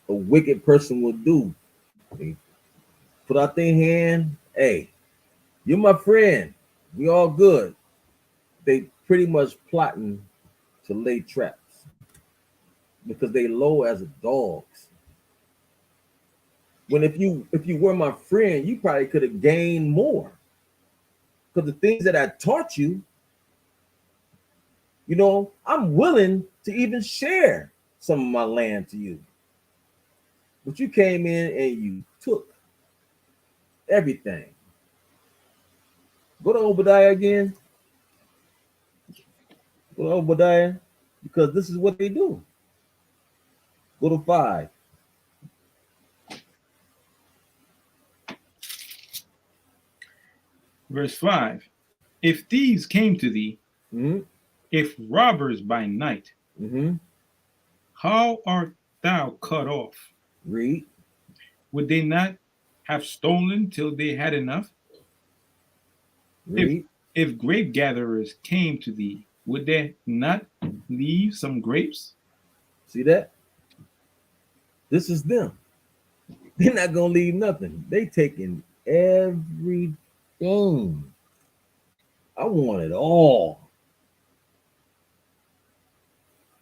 Speaker 1: a wicked person would do. They put out their hand, hey, you're my friend. We all good. They pretty much plotting to lay traps because they low as dogs. When if you were my friend, you probably could have gained more. Because the things that I taught you, you know, I'm willing to even share some of my land to you. But you came in and you took everything. Go to Obadiah again. Go to Obadiah, because this is what they do. Go to 5.
Speaker 2: Verse 5. If thieves came to thee,
Speaker 1: Mm-hmm.
Speaker 2: if robbers by night,
Speaker 1: Mm-hmm.
Speaker 2: how art thou cut off?
Speaker 1: Read.
Speaker 2: Would they not have stolen till they had enough?
Speaker 1: Read.
Speaker 2: If grape gatherers came to thee, would they not leave some grapes?
Speaker 1: See that? This is them. They're not gonna leave nothing. They taking everything. I want it all.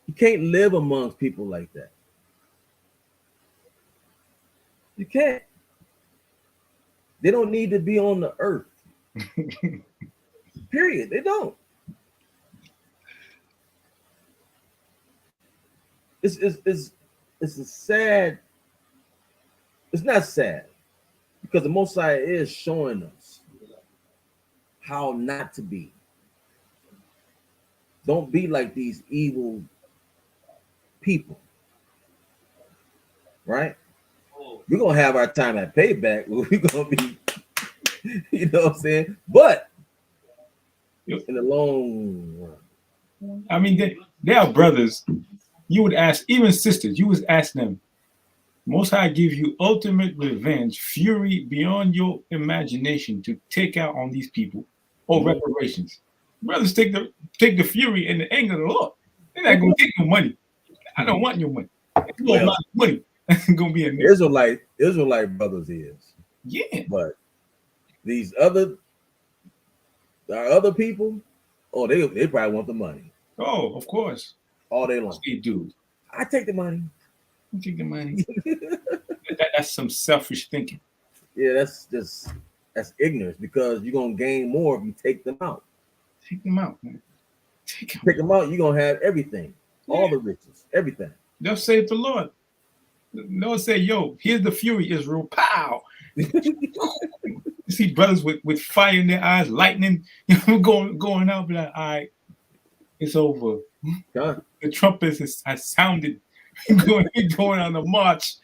Speaker 1: You can't live amongst people like that. You can't. They don't need to be on the earth. Period. They don't. It's a sad. It's not sad because the Most High is showing us how not to be. Don't be like these evil people, right? We're gonna have our time at payback. We're gonna be, you know what I'm saying? But in the long run.
Speaker 2: I mean, they are brothers. You would ask, even sisters, you would ask them, Most High give you ultimate revenge, fury beyond your imagination to take out on these people or reparations. Brothers take the fury and the anger of the Lord. They're not gonna take your money. I don't want your money. It's a lot of money. Gonna be in there.
Speaker 1: Israelite brothers is.
Speaker 2: Yeah.
Speaker 1: But these our other people, oh, they probably want the money
Speaker 2: Oh, of course.
Speaker 1: all day long.
Speaker 2: They do.
Speaker 1: I take the money.
Speaker 2: You take the money. That's some selfish thinking.
Speaker 1: Yeah, that's ignorance because you're gonna gain more if you take them out.
Speaker 2: Take them out, man. Take
Speaker 1: them out, you're gonna have everything, all the riches, everything.
Speaker 2: They'll save the Lord. They'll say, yo, here's the fury, Israel. Pow. You see brothers with fire in their eyes, lightning, going out, be like, all right, it's over.
Speaker 1: God.
Speaker 2: The trumpets has sounded. going on the march.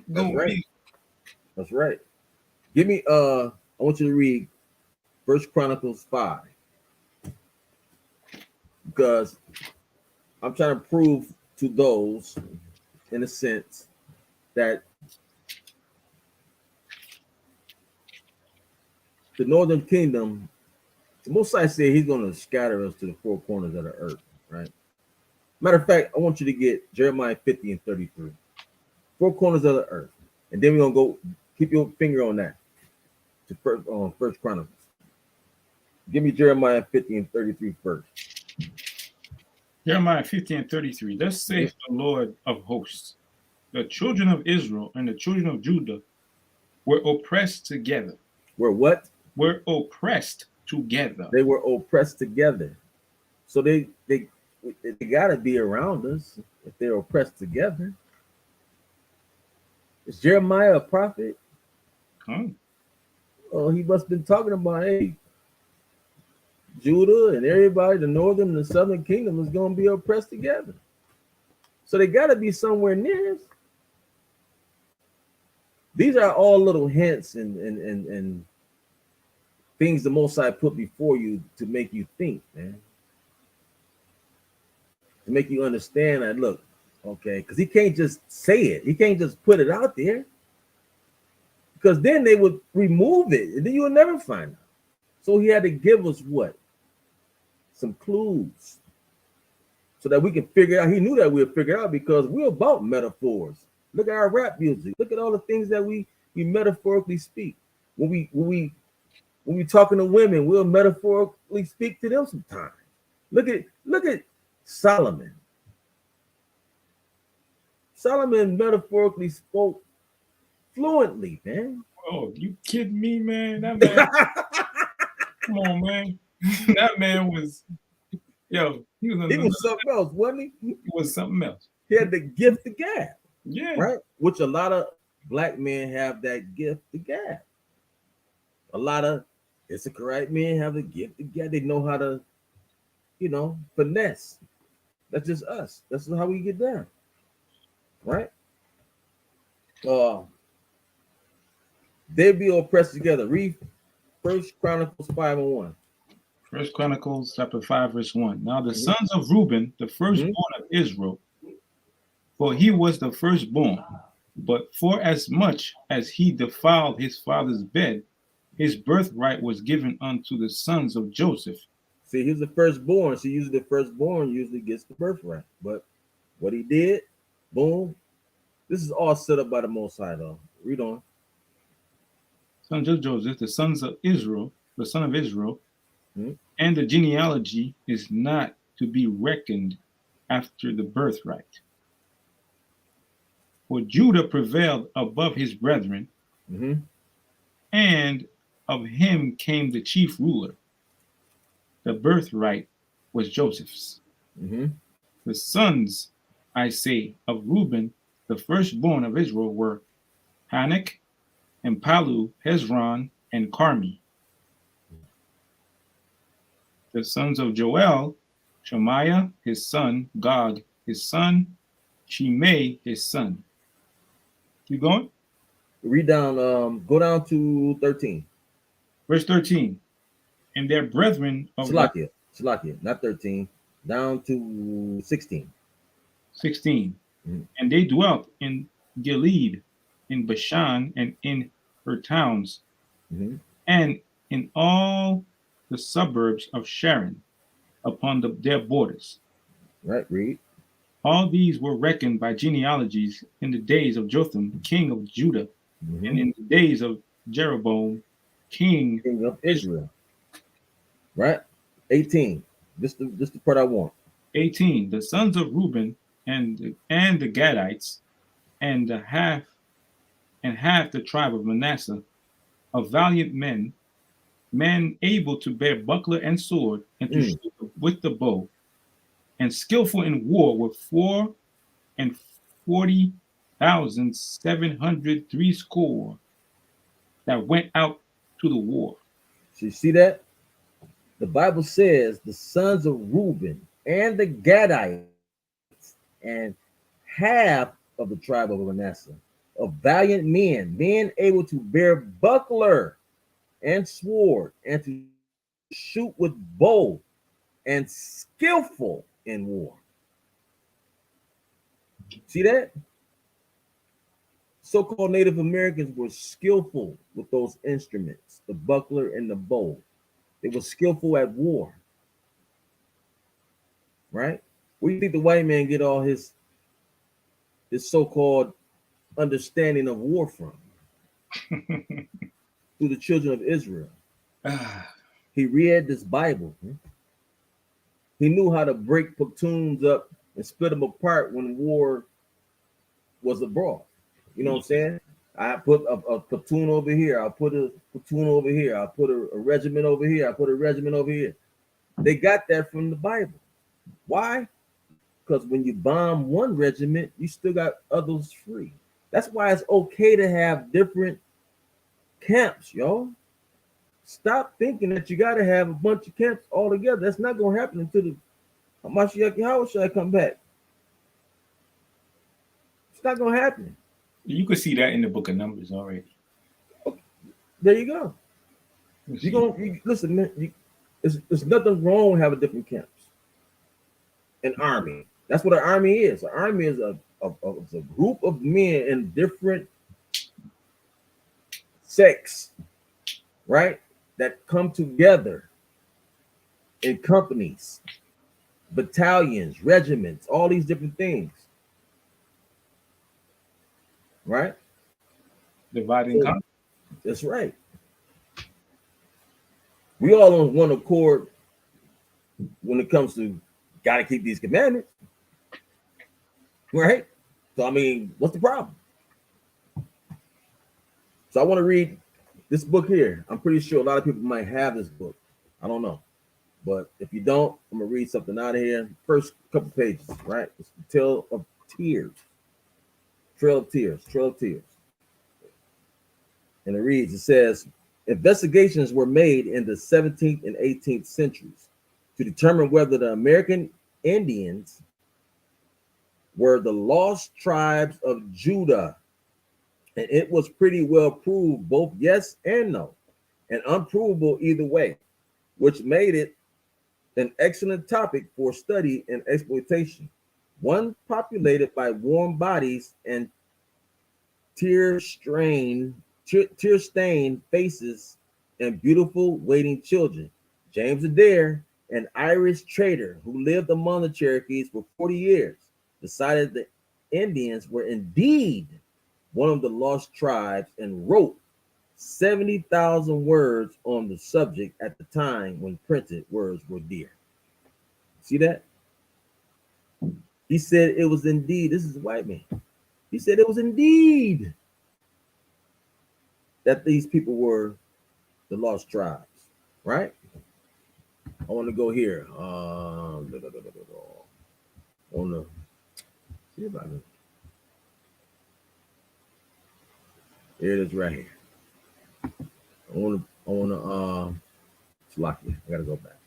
Speaker 1: That's right. That's right. Give me I want you to read 1 Chronicles 5. Because I'm trying to prove to those, in a sense, that the northern kingdom, the Most High said he's going to scatter us to the four corners of the earth, right? Matter of fact, I want you to get Jeremiah 50 and 33. Four corners of the earth. And then we're going to go, keep your finger on that, to First Chronicles. Give me Jeremiah 50 and 33 first.
Speaker 2: Jeremiah 50 and 33. Thus saith the Lord of hosts, the children of Israel and the children of Judah were oppressed together.
Speaker 1: Were what?
Speaker 2: Were oppressed together.
Speaker 1: They were oppressed together. So they got to be around us if they're oppressed together. Is Jeremiah a prophet? Oh, he must have been talking about, hey, Judah and everybody, the northern and the southern kingdom is going to be oppressed together. So they got to be somewhere near us. These are all little hints and things the Most High put before you to make you think, man. To make you understand that, look, okay, because he can't just say it. He can't just put it out there. Because then they would remove it, and then you will never find out. So he had to give us what? Some clues. So that we can figure out. He knew that we'll figure out because we're about metaphors. Look at our rap music. Look at all the things that we metaphorically speak. When we talking to women, we'll metaphorically speak to them sometimes. Look at Solomon. Solomon metaphorically spoke fluently, man.
Speaker 2: Oh, you kidding me, man? That man, come on, man. That man was, he was
Speaker 1: something else, wasn't he?
Speaker 2: He was something else.
Speaker 1: He had the gift of gab.
Speaker 2: Yeah.
Speaker 1: Right? Which a lot of black men have that gift of gab. A lot of Issacharite men have the gift of gab. They know how to, finesse. That's just us. That's how we get down. Right? They'd be oppressed together. Read 1 Chronicles 5 and 1.
Speaker 2: 1 Chronicles chapter 5, verse 1. Now the sons of Reuben, the firstborn of Israel, for he was the firstborn, but for as much as he defiled his father's bed, his birthright was given unto the sons of Joseph.
Speaker 1: See, he's the firstborn. So usually the firstborn usually gets the birthright. But what he did, boom. This is all set up by the Most High, though. Read on.
Speaker 2: Sons of Joseph, the sons of Israel, the son of Israel, and the genealogy is not to be reckoned after the birthright. For Judah prevailed above his brethren, and of him came the chief ruler. The birthright was Joseph's. The sons, I say, of Reuben, the firstborn of Israel, were Hanak, and Palu, Hezron, and Carmi. The sons of Joel, Shemaiah, his son, Gog, his son, Shimei, his son. Keep going.
Speaker 1: Read down, go down to 13.
Speaker 2: Verse 13. and their brethren of
Speaker 1: Salakia, not 13, down to 16.
Speaker 2: 16.
Speaker 1: Mhm.
Speaker 2: And they dwelt in Gilead, in Bashan, and in her towns,
Speaker 1: Mhm.
Speaker 2: and in all the suburbs of Sharon, upon their borders.
Speaker 1: Right, read.
Speaker 2: All these were reckoned by genealogies in the days of Jotham, king of Judah,
Speaker 1: Mhm.
Speaker 2: and in the days of Jeroboam, king
Speaker 1: King of Israel. Right? 18. This the part I want.
Speaker 2: 18. The sons of Reuben and the Gadites, and half the tribe of Manasseh, of valiant men, men able to bear buckler and sword, and to shoot with the bow, and skillful in war, were 440,700 threescore that went out to the war.
Speaker 1: So you see that? The Bible says the sons of Reuben and the Gadites and half of the tribe of Manasseh, of valiant men, men able to bear buckler and sword, and to shoot with bow, and skillful in war. See that? So-called Native Americans were skillful with those instruments, the buckler and the bow. They were skillful at war. Right? Where do you think the white man get all his so-called understanding of war from? Through the children of Israel. He read this Bible. He knew how to break platoons up and split them apart when war was abroad. You know what I'm saying? I put a platoon over here. I'll put a platoon over here. I'll put a regiment over here. I'll put a regiment over here. They got that from the Bible. Why? Because when you bomb one regiment, you still got others free. That's why it's okay to have different camps, y'all. Stop thinking that you got to have a bunch of camps all together. That's not going to happen until the Mashiach Yahweh come back. It's not going to happen.
Speaker 2: You could see that in the book of Numbers already.
Speaker 1: There you go. Listen, man. There's nothing wrong with having different camps. An army. That's what an army is. An army is a group of men in different sects, right? That come together in companies, battalions, regiments, all these different things. Right?
Speaker 2: Divide and conquer.
Speaker 1: That's right. We all on one accord when it comes to got to keep these commandments. Right? So, I mean, what's the problem? So, I want to read this book here. I'm pretty sure a lot of people might have this book. I don't know. But if you don't, I'm going to read something out of here. First couple pages, right? It's the Trail of Tears. Trail of Tears. And it says, investigations were made in the 17th and 18th centuries to determine whether the American Indians were the lost tribes of Judah. And it was pretty well proved both yes and no, and unprovable either way, which made it an excellent topic for study and exploitation. One populated by warm bodies and tear-stained faces and beautiful waiting children. James Adair, an Irish trader who lived among the Cherokees for 40 years, decided the Indians were indeed one of the lost tribes and wrote 70,000 words on the subject at the time when printed words were dear. See that? He said it was indeed, this is a white man. He said it was indeed that these people were the lost tribes, right? I want to go here. I want to see if I can. Here it is right here. I want to Slocky. I gotta go back.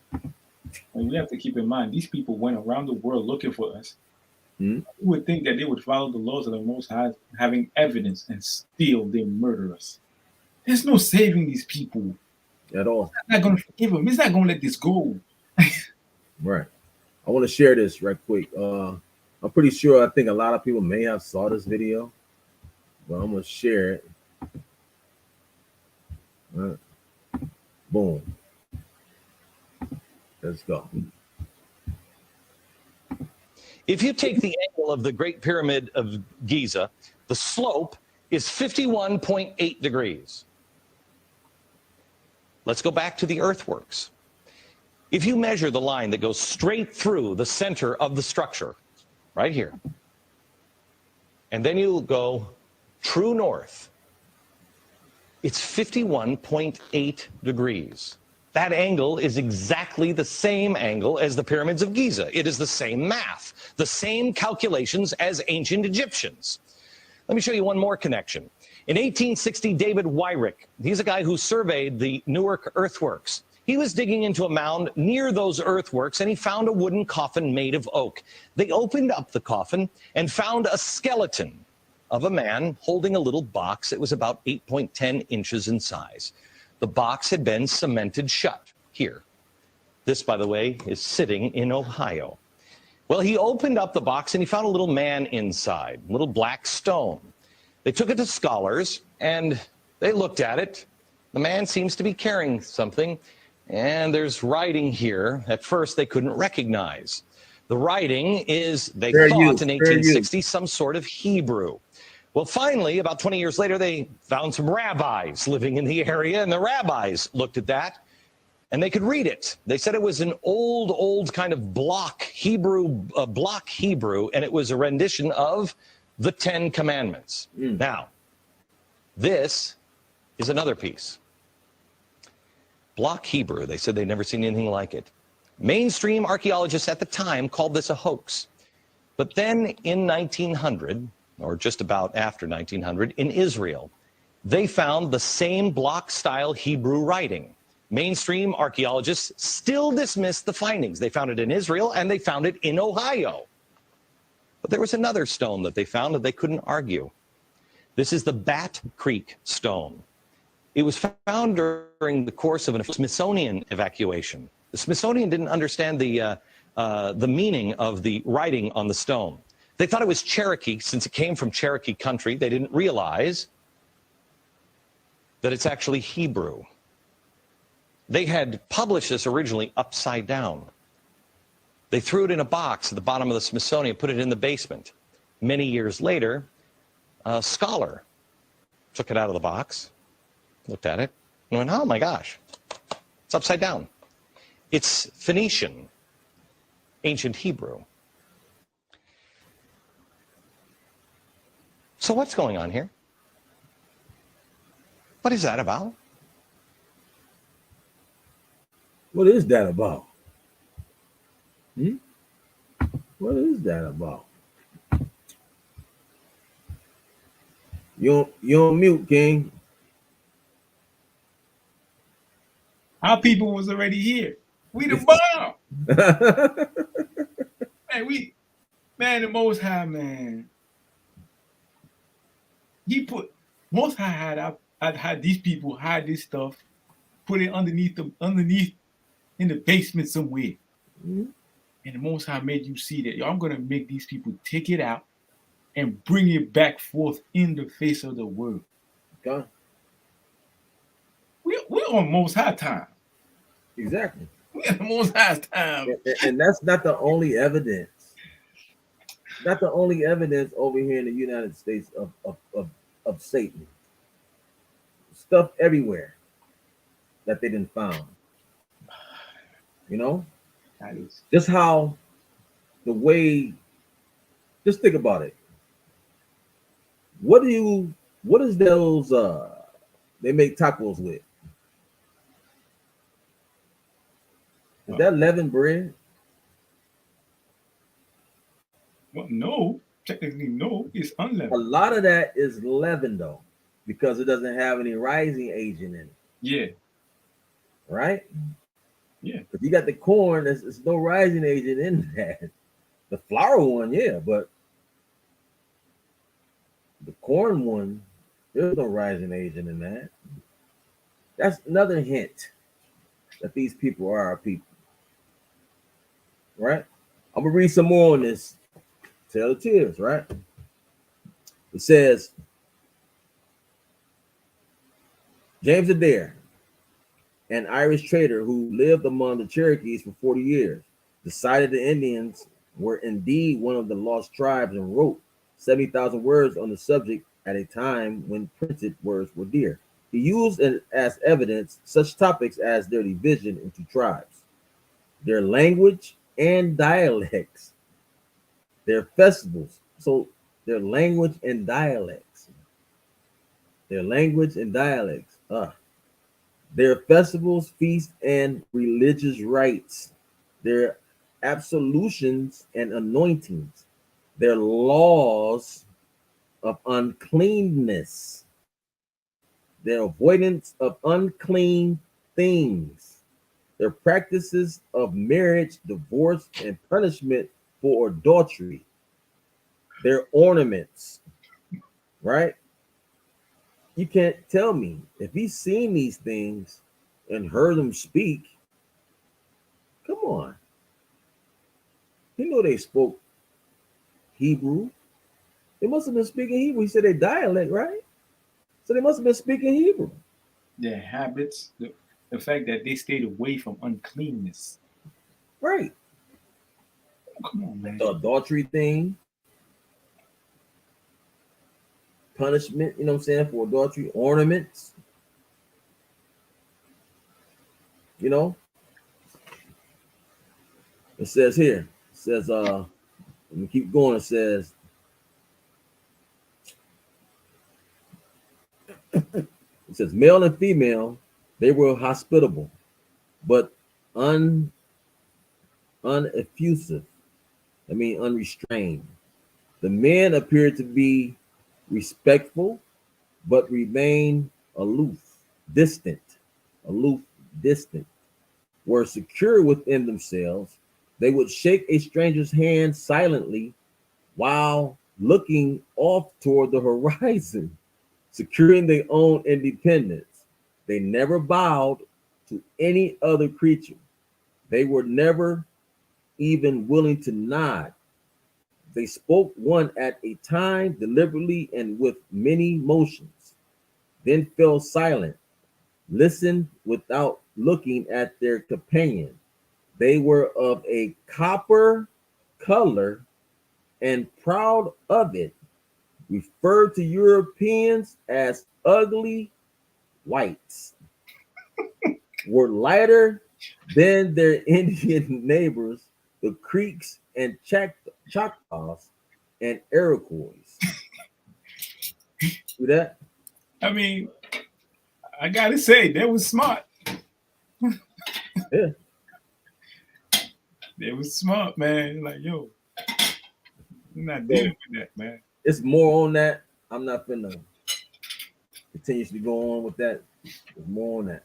Speaker 2: And we have to keep in mind, these people went around the world looking for us.
Speaker 1: Hmm?
Speaker 2: You would think that they would follow the laws of the Most High, having evidence, and still they murder us. There's no saving these people.
Speaker 1: at all.
Speaker 2: It's not gonna forgive him. He's not gonna let this go.
Speaker 1: Right. I want to share this right quick. I'm pretty sure I think a lot of people may have saw this video, but I'm gonna share it. All right. Boom. Let's go.
Speaker 5: If you take the angle of the Great Pyramid of Giza, the slope is 51.8 degrees. Let's go back to the earthworks. If you measure the line that goes straight through the center of the structure, right here, and then you go true north, it's 51.8 degrees. That angle is exactly the same angle as the pyramids of Giza. It is the same math, the same calculations as ancient Egyptians. Let me show you one more connection. In 1860, David Wyrick, he's a guy who surveyed the Newark earthworks. He was digging into a mound near those earthworks and he found a wooden coffin made of oak. They opened up the coffin and found a skeleton of a man holding a little box that was about 8.10 inches in size. The box had been cemented shut here. This, by the way, is sitting in Ohio. Well, he opened up the box and he found a little man inside, a little black stone. They took it to scholars and they looked at it. The man seems to be carrying something, and there's writing here. At first, they couldn't recognize. The writing is, they thought in 1860, some sort of Hebrew. Well, finally, about 20 years later, they found some rabbis living in the area, and the rabbis looked at that, and they could read it. They said it was an old kind of block Hebrew, and it was a rendition of the Ten Commandments. Now, this is another piece. Block Hebrew, they said they'd never seen anything like it. Mainstream archaeologists at the time called this a hoax. But then in 1900, or just about after 1900, in Israel, they found the same block-style Hebrew writing. Mainstream archaeologists still dismissed the findings. They found it in Israel, and they found it in Ohio. But there was another stone that they found that they couldn't argue. This is the Bat Creek stone. It was found during the course of a Smithsonian evacuation. The Smithsonian didn't understand the meaning of the writing on the stone. They thought it was Cherokee, since it came from Cherokee country. They didn't realize that it's actually Hebrew. They had published this originally upside down. They threw it in a box at the bottom of the Smithsonian, put it in the basement. Many years later, a scholar took it out of the box, looked at it, and went, oh my gosh, it's upside down. It's Phoenician, ancient Hebrew. So what's going on here? What is that about?
Speaker 1: What is that about? What is that about? You on mute, King.
Speaker 2: Our people was already here. We the bomb. Man, the Most High, man. He put Most High had these people hide this stuff, put it underneath in the basement somewhere. And the Most High made you see that. Yo, I'm gonna make these people take it out and bring it back forth in the face of the world.
Speaker 1: Okay.
Speaker 2: We're on Most High time.
Speaker 1: Exactly.
Speaker 2: We're on Most High time.
Speaker 1: And that's not the only evidence. Not the only evidence over here in the United States of Satan. Stuff everywhere that they didn't found. You know? Just how the way, just think about it. What is those they make tacos with? Is that leavened bread?
Speaker 2: Well, no, technically no, it's unleavened.
Speaker 1: A lot of that is leavened though, because it doesn't have any rising agent in it.
Speaker 2: Yeah.
Speaker 1: Right?
Speaker 2: Yeah.
Speaker 1: If you got the corn, there's no rising agent in that. The flour one, yeah, but the corn one, there's no rising agent in that. That's another hint that these people are our people. Right? I'm gonna read some more on this. Tell the tears, right? It says James Adair, an Irish trader who lived among the Cherokees for 40 years, decided the Indians were indeed one of the lost tribes and wrote 70,000 words on the subject at a time when printed words were dear. He used as evidence such topics as their division into tribes, their language and dialects, their festivals. So their language and dialects, their language and dialects, their festivals, feasts, and religious rites, their absolutions and anointings, their laws of uncleanness, their avoidance of unclean things, their practices of marriage, divorce, and punishment for adultery, their ornaments, right? You can't tell me if he's seen these things and heard them speak. Come on. You know they spoke Hebrew. They must have been speaking Hebrew. He said they dialect, right? So they must have been speaking Hebrew.
Speaker 2: Their habits, the fact that they stayed away from uncleanness.
Speaker 1: Right.
Speaker 2: Come on, man.
Speaker 1: The adultery thing. Punishment, you know what I'm saying, for adultery, ornaments. You know? It says here, it says, let me keep going. It says, male and female, they were hospitable, but uneffusive. I mean, unrestrained. The men appeared to be respectful, but remain aloof, distant, were secure within themselves. They would shake a stranger's hand silently while looking off toward the horizon, securing their own independence. They never bowed to any other creature. They were never even willing to nod. They spoke one at a time, deliberately and with many motions, then fell silent, listened without looking at their companion. They were of a copper color and proud of it, referred to Europeans as ugly whites, were lighter than their Indian neighbors, the Creeks and Choctaws and Iroquois. See that?
Speaker 2: I mean, I gotta say, they was smart.
Speaker 1: Yeah.
Speaker 2: They was smart, man. Like, yo, you're not dealing with that, man.
Speaker 1: It's more on that. I'm not finna continuously go on with that. There's more on that.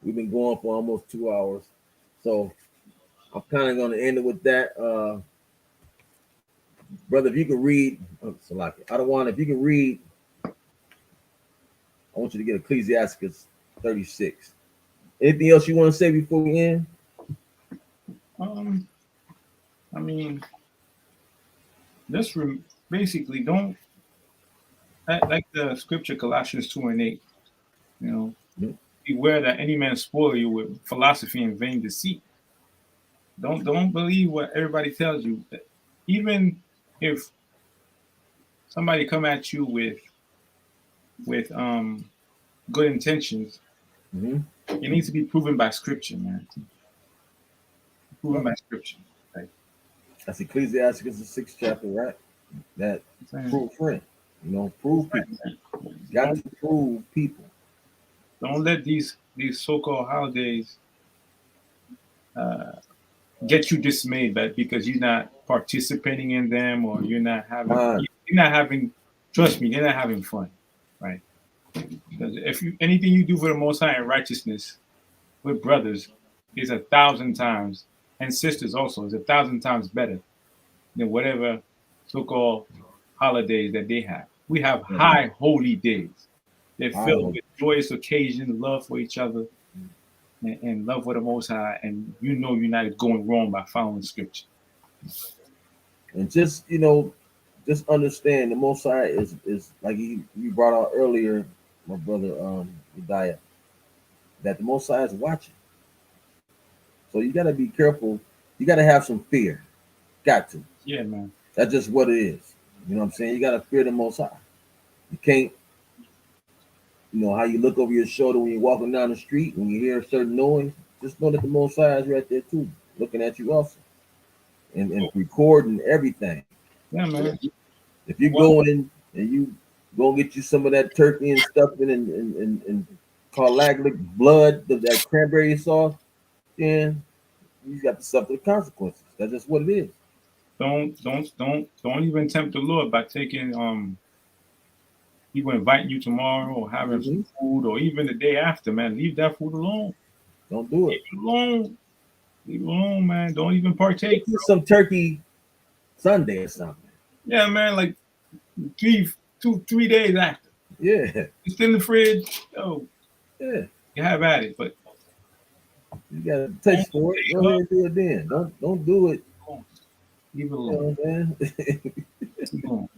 Speaker 1: We've been going for almost 2 hours. So I'm kind of gonna end it with that. Brother, if you can read, Salaki, I don't want, if you can read, I want you to get Ecclesiastes 36. Anything else you want to say before we end?
Speaker 2: I mean, just basically don't, like the scripture Colossians 2:8, you know, beware that any man spoil you with philosophy and vain deceit. Don't believe what everybody tells you. Even if somebody come at you with good intentions, it needs to be proven by scripture, man. Proven by scripture. Right?
Speaker 1: That's Ecclesiastes, the 6th chapter, right? That prove friend. You know, prove people. You got to prove people.
Speaker 2: Don't let these so-called holidays get you dismayed, but because you're not participating in them, or you're not having, trust me, they're not having fun, right? Because if anything you do for the Most High in righteousness with brothers is 1,000 times, and sisters also, is 1,000 times better than whatever so-called holidays that they have. We have high holy days. They're filled with joyous occasions, love for each other. and love for the Most High, and you know you're not going wrong by following Scripture.
Speaker 1: And just just understand the Most High is like you brought out earlier, my brother Hidayah, that the Most High is watching. So you got to be careful. You got to have some fear. Got to.
Speaker 2: Yeah, man.
Speaker 1: That's just what it is. You know what I'm saying? You got to fear the Most High. You can't, how you look over your shoulder when you're walking down the street, when you hear a certain noise, just know that the Most High is right there too, looking at you also, and recording everything.
Speaker 2: Yeah, man.
Speaker 1: If you go in and you go get you some of that turkey and stuff and carlaglic blood, that cranberry sauce, then you got to suffer the consequences. That's just what it is.
Speaker 2: Don't even tempt the Lord by taking He will invite you tomorrow or having some food or even the day after, man. Leave that food alone.
Speaker 1: Don't do it.
Speaker 2: Leave it alone. Leave it alone, man. Don't even partake.
Speaker 1: Get some turkey Sunday or something.
Speaker 2: Yeah, man. Like 3 days after.
Speaker 1: Yeah.
Speaker 2: It's in the fridge. Yo,
Speaker 1: Yeah.
Speaker 2: you have at it, but
Speaker 1: you got to taste for it. Go ahead and do it then. Don't do it.
Speaker 2: Leave it
Speaker 1: You
Speaker 2: alone.
Speaker 1: know, man.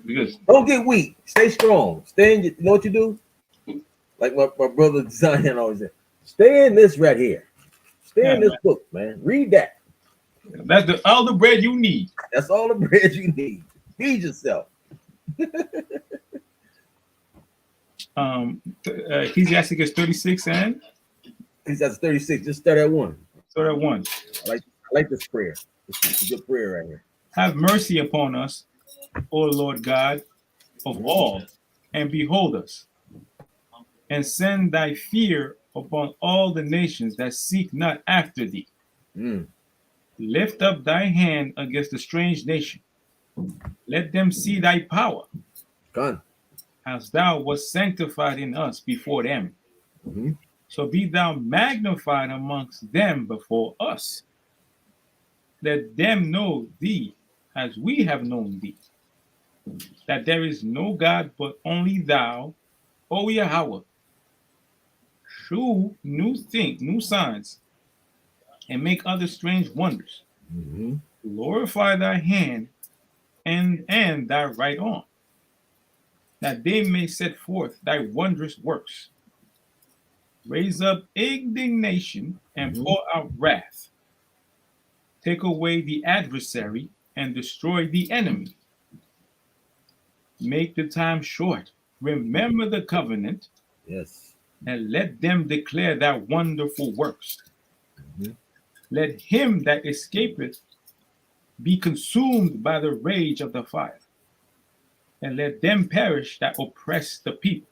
Speaker 2: Because
Speaker 1: Don't get weak. Stay strong. Stay in. You know what you do? Like my brother Zion always said, stay in this right here. Stay in this book, man. Read that.
Speaker 2: that's all the bread you need.
Speaker 1: That's all the bread you need. Feed yourself.
Speaker 2: Ecclesiasticus 36 and
Speaker 1: He's at 36. Just start at 1.
Speaker 2: start at 1.
Speaker 1: I like this prayer. It's a good prayer right here.
Speaker 2: Have mercy upon us, O Lord God of all, and behold us, and send thy fear upon all the nations that seek not after thee. Lift up thy hand against the strange nation. Let them see thy power,
Speaker 1: Gone.
Speaker 2: as thou wast sanctified in us before them. So be thou magnified amongst them before us. Let them know thee as we have known thee, that there is no God but only thou, O Yahweh. Shew new signs, and make other strange wonders. Glorify thy hand and thy right arm, that they may set forth thy wondrous works. Raise up indignation and pour out wrath. Take away the adversary and destroy the enemy. Make the time short. Remember the covenant.
Speaker 1: Yes.
Speaker 2: And let them declare thy wonderful works. Let him that escapeth be consumed by the rage of the fire. And let them perish that oppress the people.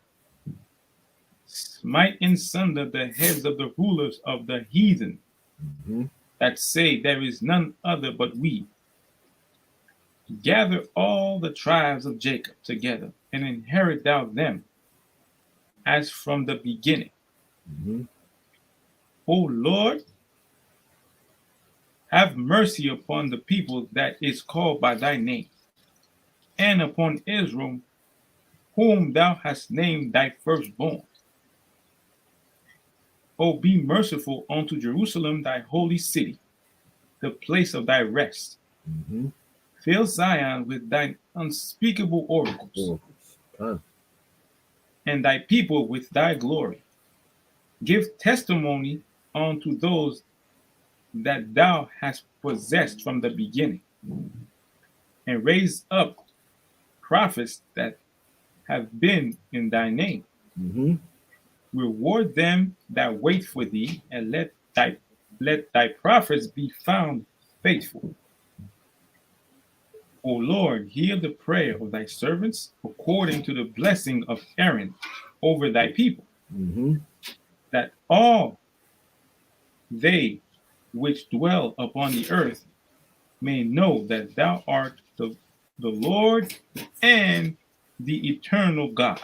Speaker 2: Smite in sunder the heads of the rulers of the heathen, that say there is none other but we. Gather all the tribes of Jacob together, and inherit thou them, as from the beginning. O Lord, have mercy upon the people that is called by thy name, and upon Israel, whom thou hast named thy firstborn. O be merciful unto Jerusalem, thy holy city, the place of thy rest. Fill Zion with thine unspeakable oracles, and thy people with thy glory. Give testimony unto those that thou hast possessed from the beginning, and raise up prophets that have been in thy name. Reward them that wait for thee, and let thy prophets be found faithful. O Lord, hear the prayer of thy servants according to the blessing of Aaron over thy people, that all they which dwell upon the earth may know that thou art the Lord and the eternal God.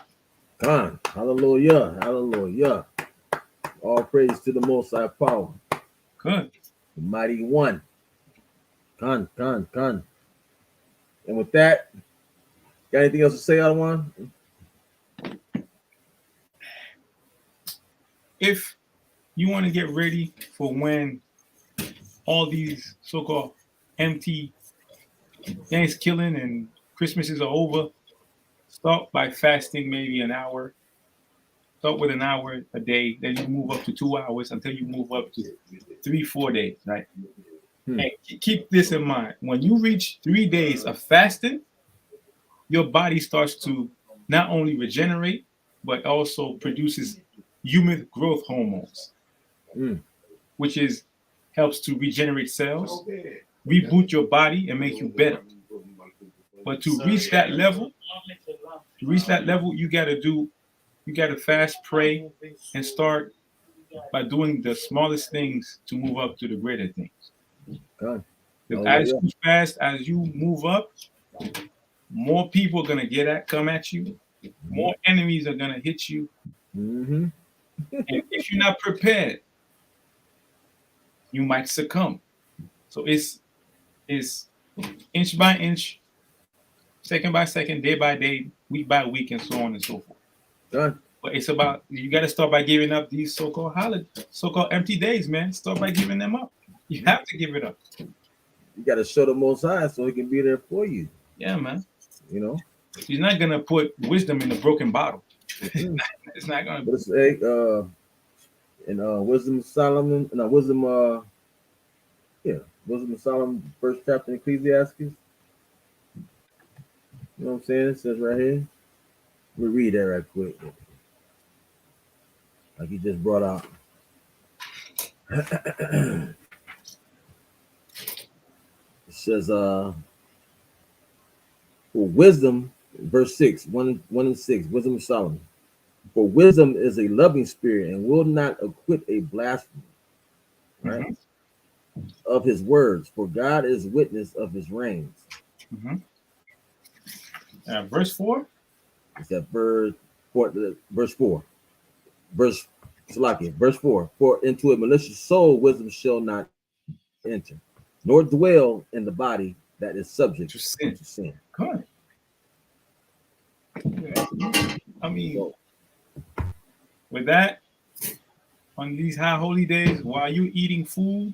Speaker 1: Gone. Hallelujah. Hallelujah. All praise to the Most High Power,
Speaker 2: Good.
Speaker 1: the Mighty One. Gone. And with that, got anything else to say, Alwan?
Speaker 2: If you want to get ready for when all these so-called empty Thanksgiving and Christmases are over. Start by fasting maybe an hour. Start with an hour a day, then you move up to 2 hours until you move up to 3-4 days, right?
Speaker 1: Hmm.
Speaker 2: And keep this in mind. When you reach 3 days of fasting, your body starts to not only regenerate, but also produces human growth hormones,
Speaker 1: Mm.
Speaker 2: which is helps to regenerate cells, reboot your body, and make you better. But to reach that level, you gotta fast, pray, and start by doing the smallest things to move up to the greater things.
Speaker 1: God.
Speaker 2: Because
Speaker 1: Oh,
Speaker 2: as
Speaker 1: yeah.
Speaker 2: you fast, as you move up, more people are gonna come at you, more enemies are gonna hit you.
Speaker 1: Mm-hmm.
Speaker 2: And if you're not prepared, you might succumb. So it's inch by inch, second by second, day by day, week by week, and so on and so forth.
Speaker 1: God.
Speaker 2: But it's about you got to start by giving up these so-called so-called empty days, man. Start by giving them up. You have to give it up.
Speaker 1: You got to show the Most High so He can be there for you.
Speaker 2: Yeah, man.
Speaker 1: You know.
Speaker 2: He's not gonna put wisdom in a broken bottle.
Speaker 1: Mm.
Speaker 2: It's not gonna.
Speaker 1: But it's in Wisdom of Solomon, no, Wisdom of Solomon, first chapter in Ecclesiastes. You know what I'm saying? It says right here. Let me read that right quick. Like you just brought out. It says, for wisdom, verse 6, 1 and 6, Wisdom of Solomon. For wisdom is a loving spirit and will not acquit a blasphemer, right?
Speaker 2: Mm-hmm.
Speaker 1: Of his words, for God is witness of his reigns.
Speaker 2: Mm-hmm. Verse 4.
Speaker 1: It's that verse 4. Verse 4. For into a malicious soul wisdom shall not enter, nor dwell in the body that is subject
Speaker 2: To sin.
Speaker 1: to sin.
Speaker 2: Good. I mean,
Speaker 1: So,
Speaker 2: with that, on these high holy days, while you're eating food,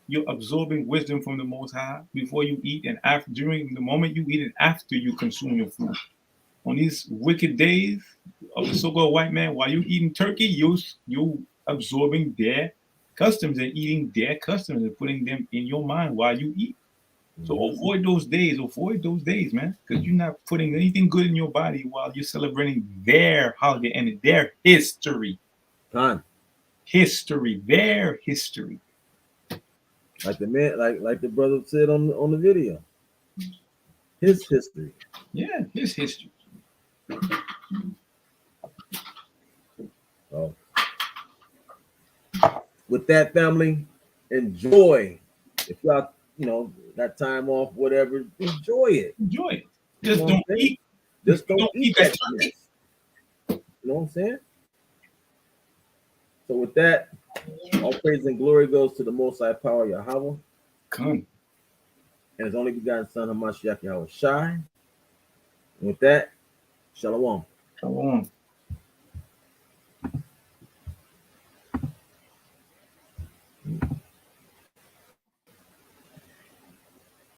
Speaker 2: you're absorbing wisdom from the Most High before you eat and after, during the moment you eat and after you consume your food. On these wicked days of the so-called white man, while you're eating turkey, you're absorbing their customs and eating their customs and putting them in your mind while you eat. So avoid those days, man, because you're not putting anything good in your body while you're celebrating their holiday and their history.
Speaker 1: time.
Speaker 2: Their history.
Speaker 1: Like the man, like the brother said on the video. His history.
Speaker 2: Yeah, his history.
Speaker 1: So, with that, family, enjoy. If y'all, got time off, whatever, enjoy it.
Speaker 2: Enjoy it. Just
Speaker 1: You know
Speaker 2: don't
Speaker 1: what I'm saying?
Speaker 2: eat.
Speaker 1: Just don't eat that
Speaker 2: turkey.
Speaker 1: mess. You know what I'm saying? So with that, all praise and glory goes to the Most High Power Yahweh
Speaker 2: Come.
Speaker 1: and His only begotten Son Hamashiach Yahweh Shai. And with that, Shalom.
Speaker 2: Come on.